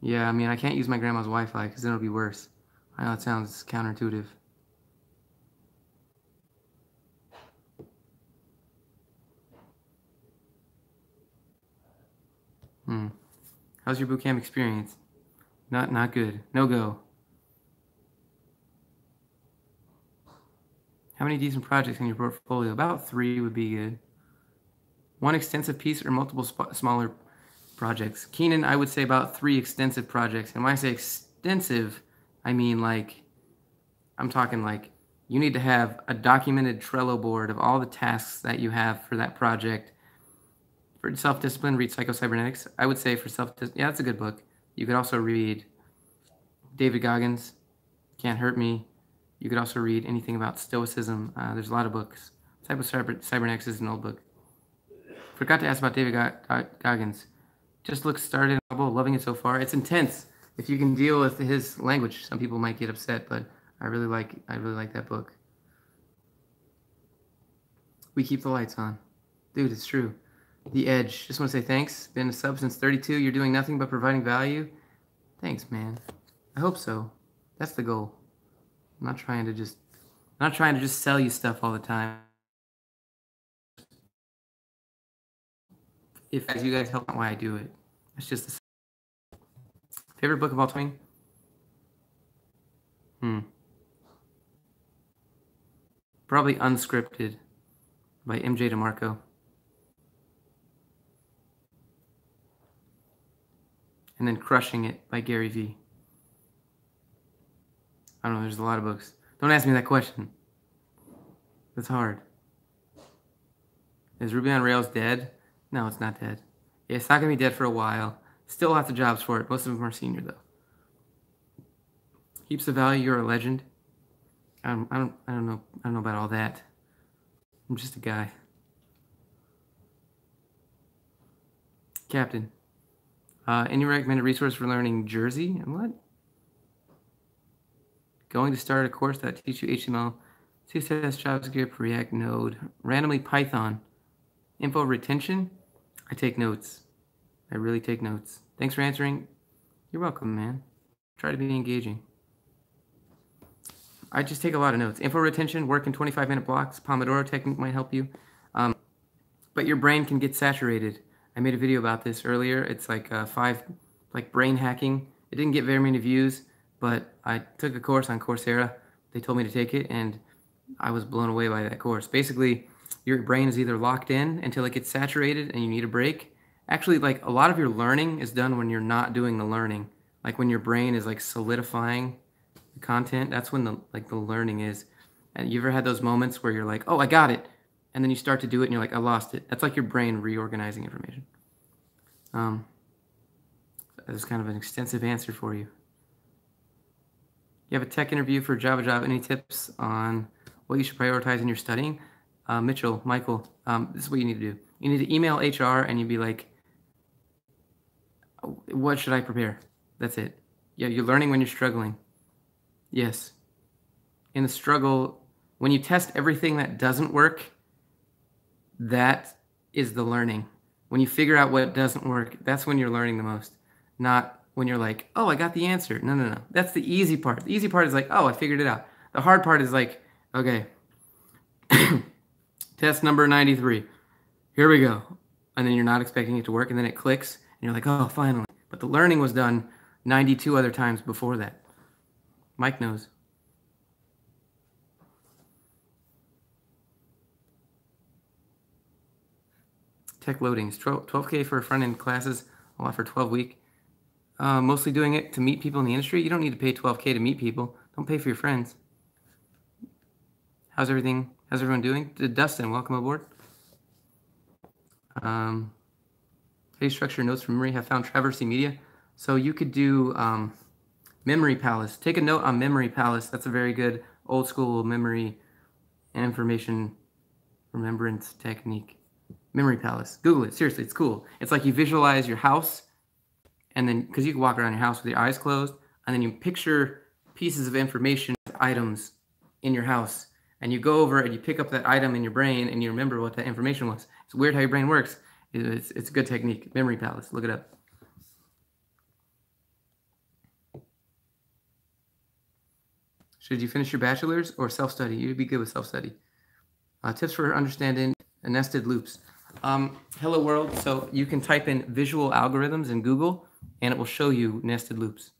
Yeah, I mean, I can't use my grandma's Wi-Fi because then it'll be worse. I know it sounds counterintuitive. Hmm. How's your bootcamp experience? Not good. No go. How many decent projects in your portfolio? About 3 would be good. One extensive piece or multiple smaller projects? Keenan, I would say about 3 extensive projects. And when I say extensive, I mean like, I'm talking like you need to have a documented Trello board of all the tasks that you have for that project. For self-discipline, read Psycho-Cybernetics. I would say for yeah, that's a good book. You could also read David Goggins, Can't Hurt Me. You could also read anything about Stoicism. There's a lot of books. Psycho-Cybernetics is an old book. Forgot to ask about David Goggins. Just looks started, loving it so far. It's intense. If you can deal with his language, some people might get upset, but I really like that book. We keep the lights on. Dude, it's true. The Edge. Just want to say thanks. Been a sub since 32. You're doing nothing but providing value. Thanks, man. I hope so. That's the goal. I'm not trying to just sell you stuff all the time. If you guys help, why I do it. That's just the favorite book of all time. Probably Unscripted by MJ DeMarco. And then Crushing It by Gary Vee. I don't know, there's a lot of books. Don't ask me that question. That's hard. Is Ruby on Rails dead? No, it's not dead. It's not going to be dead for a while. Still lots of jobs for it. Most of them are senior, though. Heaps of value, you're a legend. I don't know about all that. I'm just a guy. Captain. Any recommended resource for learning Jersey? And what? Going to start a course that teaches you HTML, CSS, JavaScript, React, Node, randomly Python. Info retention? I take notes. I really take notes. Thanks for answering. You're welcome, man. Try to be engaging. I just take a lot of notes. Info retention, work in 25-minute blocks. Pomodoro technique might help you. But your brain can get saturated. I made a video about this earlier. It's like 5, like brain hacking. It didn't get very many views, but I took a course on Coursera. They told me to take it, and I was blown away by that course. Basically, your brain is either locked in until it gets saturated and you need a break. Actually, like a lot of your learning is done when you're not doing the learning. Like when your brain is like solidifying the content, that's when the learning is. And you ever had those moments where you're like, oh, I got it. And then you start to do it and you're like, I lost it. That's like your brain reorganizing information. That's kind of an extensive answer for you. You have a tech interview for Java Job. Any tips on what you should prioritize in your studying? Michael, this is what you need to do. You need to email HR and you'd be like, what should I prepare? That's it. Yeah, you're learning when you're struggling. Yes. In the struggle, when you test everything that doesn't work, that is the learning. When you figure out what doesn't work, that's when you're learning the most. Not when you're like, oh, I got the answer. No, no, no. That's the easy part. The easy part is like, oh, I figured it out. The hard part is like, okay, test number 93. Here we go. And then you're not expecting it to work, and then it clicks, and you're like, oh, finally. But the learning was done 92 other times before that. Mike knows. Tech loadings, 12K for front-end classes. I'll offer 12-week. Mostly doing it to meet people in the industry. You don't need to pay 12K to meet people. Don't pay for your friends. How's everything? How's everyone doing? Dustin, welcome aboard. How do you structure notes from memory? Have found Traversy Media. So you could do Memory Palace. Take a note on Memory Palace. That's a very good old school memory and information remembrance technique. Memory Palace. Google it. Seriously, it's cool. It's like you visualize your house, and then, because you can walk around your house with your eyes closed, and then you picture pieces of information, items in your house, and you go over and you pick up that item in your brain, and you remember what that information was. It's weird how your brain works. It's a good technique. Memory Palace. Look it up. Should you finish your bachelor's or self-study? You'd be good with self-study. Tips for understanding nested loops. Hello world. So you can type in visual algorithms in Google, and it will show you nested loops.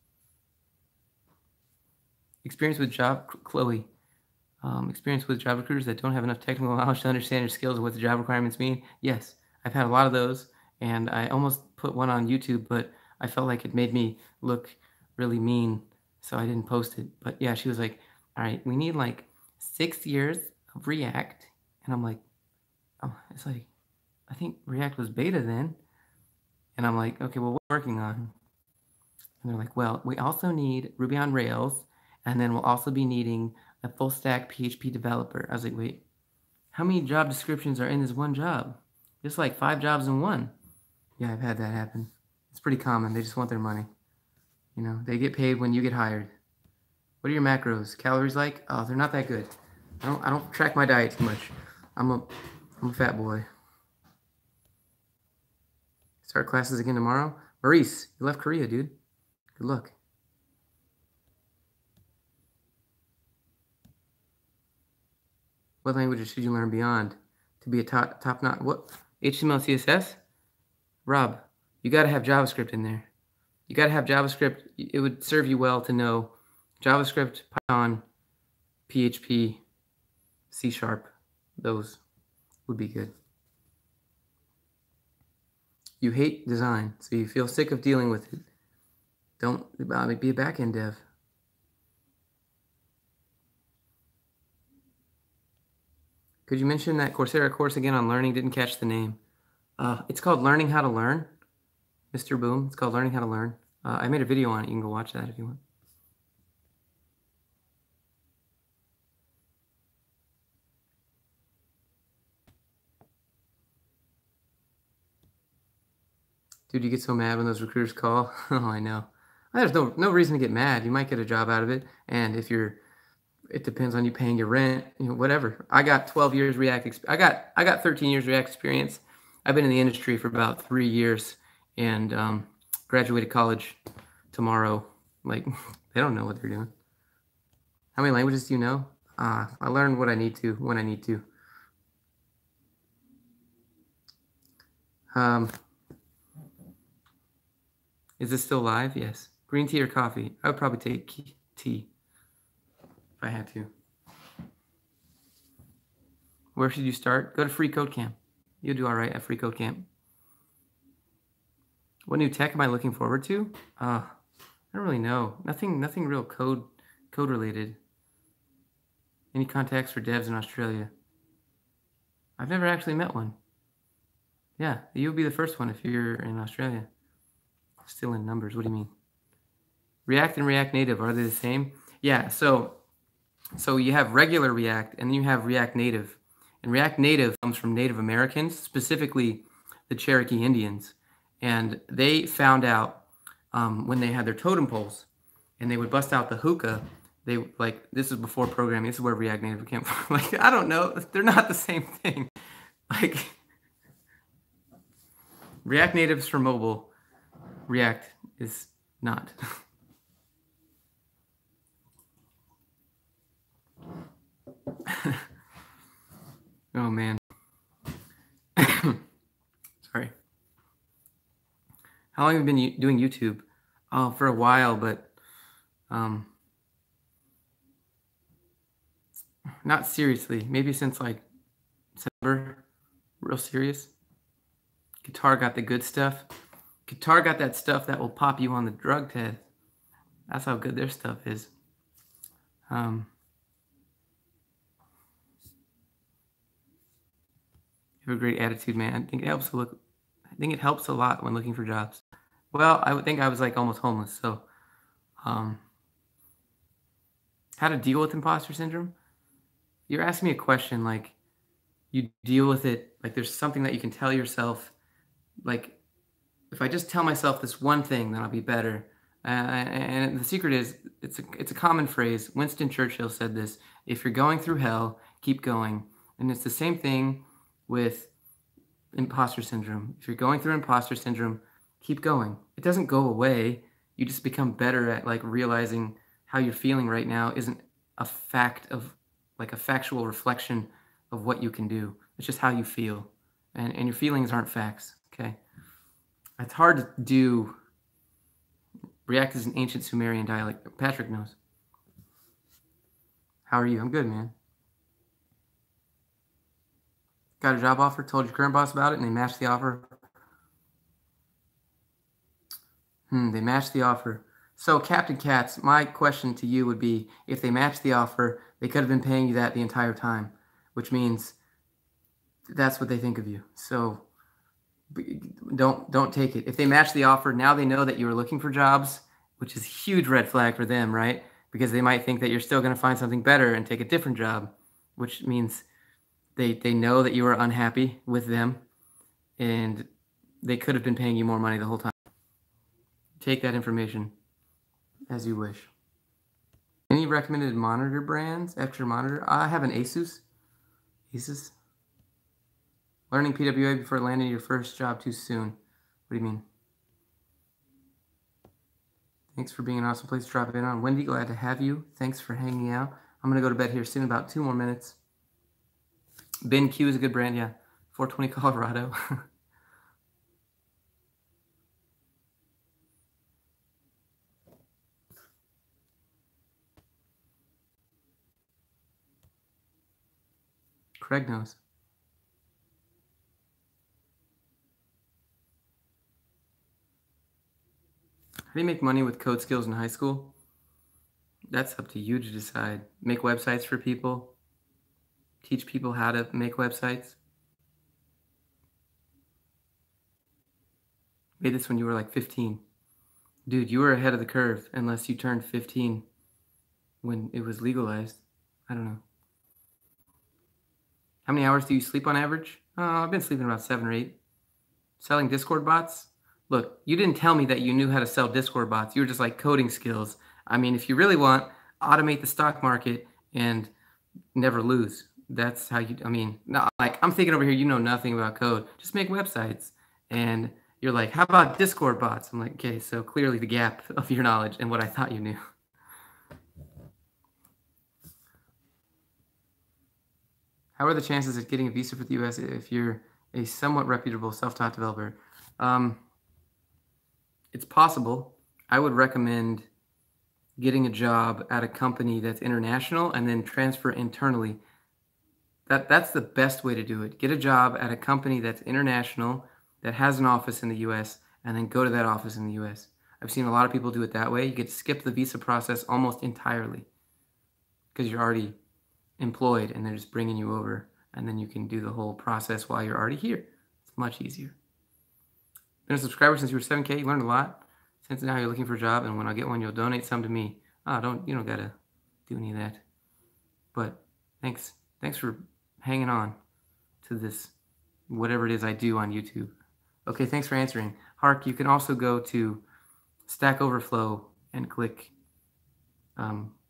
Experience with Chloe. Experience with job recruiters that don't have enough technical knowledge to understand your skills and what the job requirements mean. Yes, I've had a lot of those, and I almost put one on YouTube, but I felt like it made me look really mean, so I didn't post it. But yeah, she was like, all right, we need like 6 years of React. And I'm like, oh, it's like, I think React was beta then. And I'm like, okay, well, what are we working on? And they're like, well, we also need Ruby on Rails, and then we'll also be needing a full stack PHP developer. I was like, wait, how many job descriptions are in this one job? There's like 5 jobs in one. Yeah, I've had that happen. It's pretty common. They just want their money. You know, they get paid when you get hired. What are your macros? Calories like? Oh, they're not that good. I don't track my diet too much. I'm a fat boy. Start classes again tomorrow. Maurice, you left Korea, dude. Good luck. What languages should you learn beyond to be a top notch? What? HTML, CSS? Rob, you got to have JavaScript in there. You got to have JavaScript. It would serve you well to know JavaScript, Python, PHP, C#. Those would be good. You hate design, so you feel sick of dealing with it. Don't be a back-end dev. Could you mention that Coursera course again on learning? Didn't catch the name. It's called Learning How to Learn. Mr. Boom. It's called Learning How to Learn. I made a video on it. You can go watch that if you want. Dude, you get so mad when those recruiters call. Oh, I know. There's no reason to get mad. You might get a job out of it, and if it depends on you paying your rent, whatever. I got 12 years React. I got 13 years React experience. I've been in the industry for about 3 years, and graduated college tomorrow. Like, they don't know what they're doing. How many languages do you know? I learn what I need to when I need to. Is this still live? Yes. Green tea or coffee? I would probably take tea if I had to. Where should you start? Go to Free Code Camp. You'll do all right at Free Code Camp. What new tech am I looking forward to? I don't really know. Nothing real code related. Any contacts for devs in Australia? I've never actually met one. Yeah, you'll be the first one if you're in Australia. Still in numbers. What do you mean? React and React Native, are they the same? Yeah, so you have regular React and then you have React Native. And React Native comes from Native Americans, specifically the Cherokee Indians. And they found out when they had their totem poles and they would bust out the hookah, this is before programming. This is where React Native came from. Like, I don't know. They're not the same thing. Like, React Native's for mobile. React is not. Oh man. Sorry. How long have you been doing YouTube? Oh, for a while, but not seriously. Maybe since like September. Real serious. Guitar got the good stuff. Guitar got that stuff that will pop you on the drug test. That's how good their stuff is. You have a great attitude, man. I think it helps a lot when looking for jobs. Well, I would think I was like almost homeless, so how to deal with imposter syndrome? You're asking me a question like you deal with it like there's something that you can tell yourself, like if I just tell myself this one thing, then I'll be better. And the secret is, it's a common phrase. Winston Churchill said this: "If you're going through hell, keep going." And it's the same thing with imposter syndrome. If you're going through imposter syndrome, keep going. It doesn't go away. You just become better at like realizing how you're feeling right now isn't a fact of like a factual reflection of what you can do. It's just how you feel, and your feelings aren't facts. Okay. It's hard to do. React is an ancient Sumerian dialect. Patrick knows. How are you? I'm good, man. Got a job offer, told your current boss about it, and they matched the offer. They matched the offer. So, Captain Katz, my question to you would be, if they matched the offer, they could have been paying you that the entire time, which means that's what they think of you. So, don't take it. If they match the offer, now they know that you are looking for jobs, which is a huge red flag for them, right? Because they might think that you're still going to find something better and take a different job, which means they know that you are unhappy with them, and they could have been paying you more money the whole time. Take that information as you wish. Any recommended monitor brands? Extra monitor? I have an Asus. Learning PWA before landing your first job too soon. What do you mean? Thanks for being an awesome place to drop in on. Wendy, glad to have you. Thanks for hanging out. I'm going to go to bed here soon, about 2 more minutes. BenQ is a good brand, yeah. 420 Colorado. Craig knows. How do you make money with code skills in high school? That's up to you to decide. Make websites for people. Teach people how to make websites. Made this when you were like 15. Dude, you were ahead of the curve unless you turned 15 when it was legalized. I don't know. How many hours do you sleep on average? I've been sleeping about 7 or 8. Selling Discord bots? Look, you didn't tell me that you knew how to sell Discord bots. You were just like coding skills. I mean, if you really want, automate the stock market and never lose. That's how you, I mean, no, like I'm thinking over here, you know nothing about code. Just make websites. And you're like, how about Discord bots? I'm like, okay, so clearly the gap of your knowledge and what I thought you knew. How are the chances of getting a visa for the U.S. if you're a somewhat reputable self-taught developer? It's possible. I would recommend getting a job at a company that's international and then transfer internally. That's the best way to do it. Get a job at a company that's international, that has an office in the U.S., and then go to that office in the U.S. I've seen a lot of people do it that way. You get to skip the visa process almost entirely because you're already employed and they're just bringing you over, and then you can do the whole process while you're already here. It's much easier. Been a subscriber since you were 7K. You learned a lot. Since now you're looking for a job, and when I get one, you'll donate some to me. You don't gotta do any of that. But thanks for hanging on to this, whatever it is I do on YouTube. Okay, thanks for answering. Hark, you can also go to Stack Overflow and click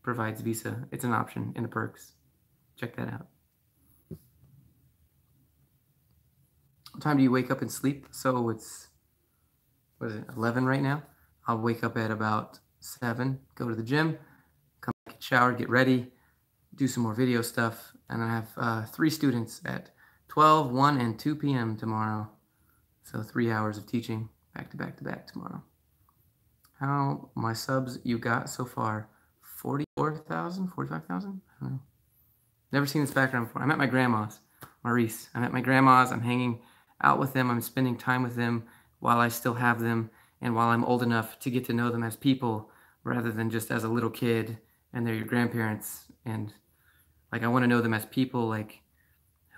provides visa. It's an option in the perks. Check that out. What time do you wake up and sleep? So it's what is it, 11 right now? I'll wake up at about 7, go to the gym, come back, get showered, get ready, do some more video stuff, and I have 3 students at 12, 1, and 2 p.m. tomorrow. So 3 hours of teaching back to back to back tomorrow. How my subs you got so far? 44,000, 45,000? I don't know. Never seen this background before. I'm at my grandma's, Maurice. I'm at my grandma's. I'm hanging out with them. I'm spending time with them while I still have them and while I'm old enough to get to know them as people rather than just as a little kid and they're your grandparents. And like, I want to know them as people, like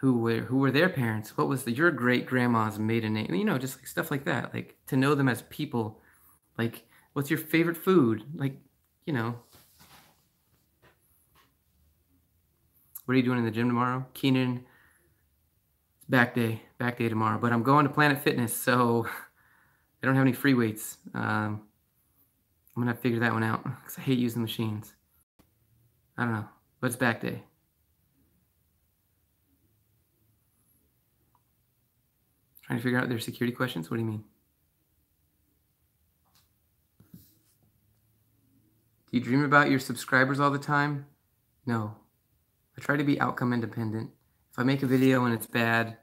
who were their parents? What was your great grandma's maiden name? You know, just like stuff like that. Like to know them as people. Like, what's your favorite food? Like, you know. What are you doing in the gym tomorrow? Keenan, it's back day tomorrow. But I'm going to Planet Fitness, so they don't have any free weights. I'm going to have to figure that one out because I hate using machines. I don't know, but it's back day. Trying to figure out their security questions? What do you mean? Do you dream about your subscribers all the time? No. I try to be outcome independent. If I make a video and it's bad,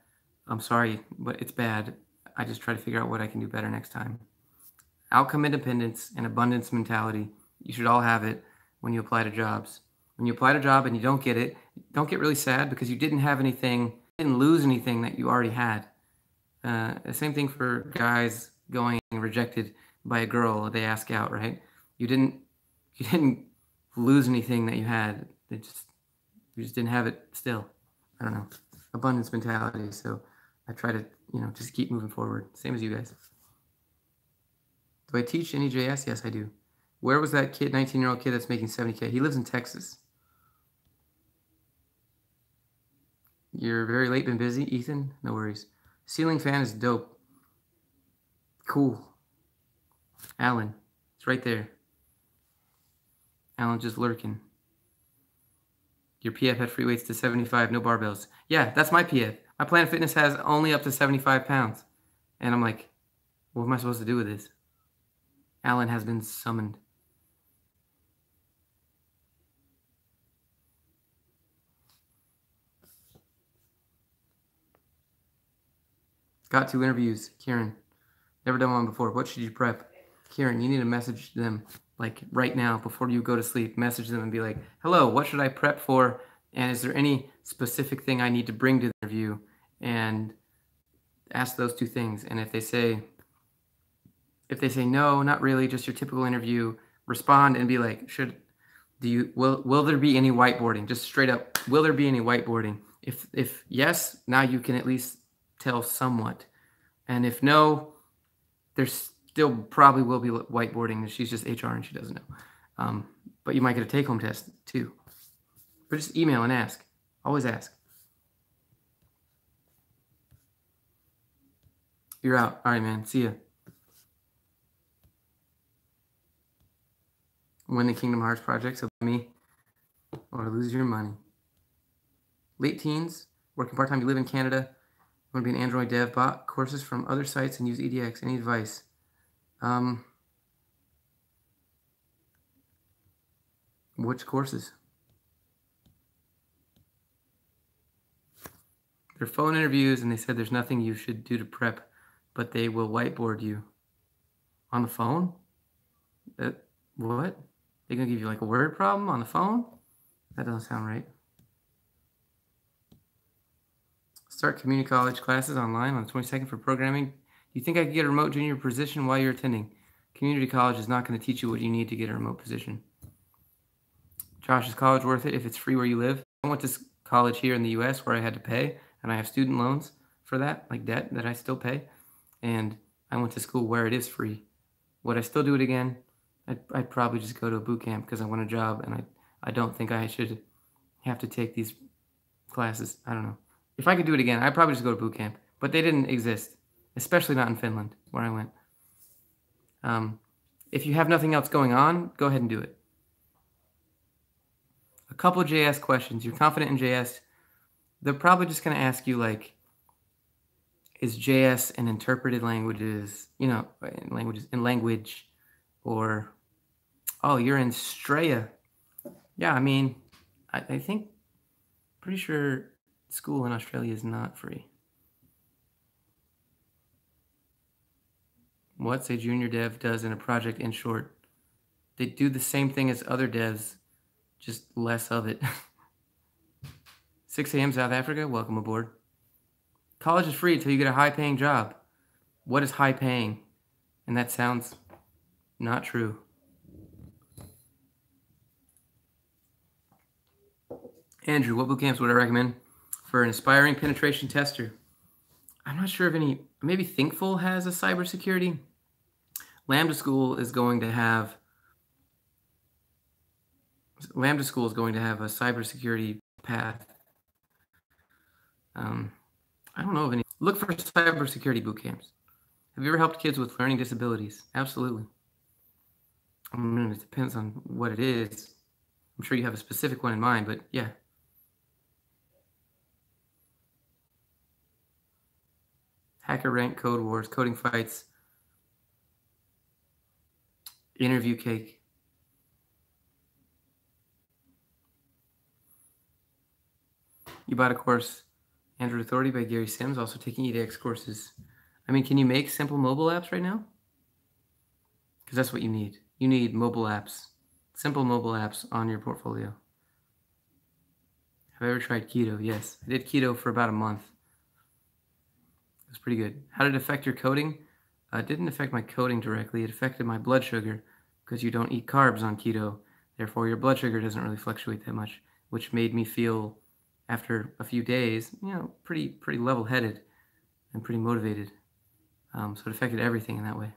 I'm sorry, but it's bad. I just try to figure out what I can do better next time. Outcome independence and abundance mentality. You should all have it when you apply to jobs. When you apply to a job and you don't get it, don't get really sad because you didn't have anything, didn't lose anything that you already had. The same thing for guys going rejected by a girl they ask out, right? You didn't lose anything that you had. You just didn't have it still. I don't know. Abundance mentality. So I try to, just keep moving forward. Same as you guys. Do I teach any JS? Yes, I do. Where was that kid, 19-year-old kid that's making 70K? He lives in Texas. You're very late, been busy, Ethan? No worries. Ceiling fan is dope. Cool. Alan, it's right there. Alan just lurking. Your PF had free weights to 75, no barbells. Yeah, that's my PF. My Planet Fitness has only up to 75 pounds. And I'm like, what am I supposed to do with this? Alan has been summoned. Got 2 interviews. Kieran, never done one before. What should you prep? Kieran, you need to message them like right now before you go to sleep. Message them and be like, hello, what should I prep for? And is there any specific thing I need to bring to the interview? And ask those 2 things. And if they say no, not really, just your typical interview, respond and be like, will there be any whiteboarding? Just straight up, will there be any whiteboarding? If yes, now you can at least tell somewhat. And if no, there's still probably will be whiteboarding. She's just HR and she doesn't know. But you might get a take-home test too. But just email and ask. Always ask. You're out. All right, man. See ya. Win the Kingdom Hearts project, so me or lose your money. Late teens, working part-time, you live in Canada, you want to be an Android dev, bought courses from other sites and use EDX. Any advice? Which courses? They're phone interviews, and they said there's nothing you should do to prep, but they will whiteboard you. On the phone? What? They're going to give you like a word problem on the phone? That doesn't sound right. Start community college classes online on the 22nd for programming. Do you think I could get a remote junior position while you're attending? Community college is not going to teach you what you need to get a remote position. Josh, is college worth it if it's free where you live? I went to college here in the U.S. where I had to pay, and I have student loans for that, like debt that I still pay. And I went to school where it is free. Would I still do it again? I'd probably just go to a boot camp because I want a job, and I don't think I should have to take these classes. I don't know. If I could do it again, I'd probably just go to boot camp. But they didn't exist, especially not in Finland, where I went. If you have nothing else going on, go ahead and do it. A couple of JS questions. You're confident in JS. They're probably just going to ask you, like, is JS in interpreted languages, in language, or, oh, you're in Straya. Yeah, I mean, I think, pretty sure school in Australia is not free. What's a junior dev does in a project in short? They do the same thing as other devs, just less of it. 6 a.m. South Africa, welcome aboard. College is free until you get a high-paying job. What is high-paying? And that sounds not true. Andrew, what bootcamps would I recommend for an aspiring penetration tester? I'm not sure of any. Maybe Thinkful has a cybersecurity. Lambda School is going to have a cybersecurity path. I don't know of any. Look for cybersecurity bootcamps. Have you ever helped kids with learning disabilities? Absolutely. I mean, it depends on what it is. I'm sure you have a specific one in mind, but yeah. Hacker Rank, Code Wars, Coding Fights, Interview Cake. You bought a course, Android Authority by Gary Sims, also taking edX courses. I mean, can you make simple mobile apps right now? Because that's what you need. You need mobile apps, simple mobile apps on your portfolio. Have I ever tried keto? Yes. I did keto for about a month. It was pretty good. How did it affect your coding? It didn't affect my coding directly. It affected my blood sugar because you don't eat carbs on keto. Therefore, your blood sugar doesn't really fluctuate that much, which made me feel, after a few days, pretty level-headed and pretty motivated. So it affected everything in that way.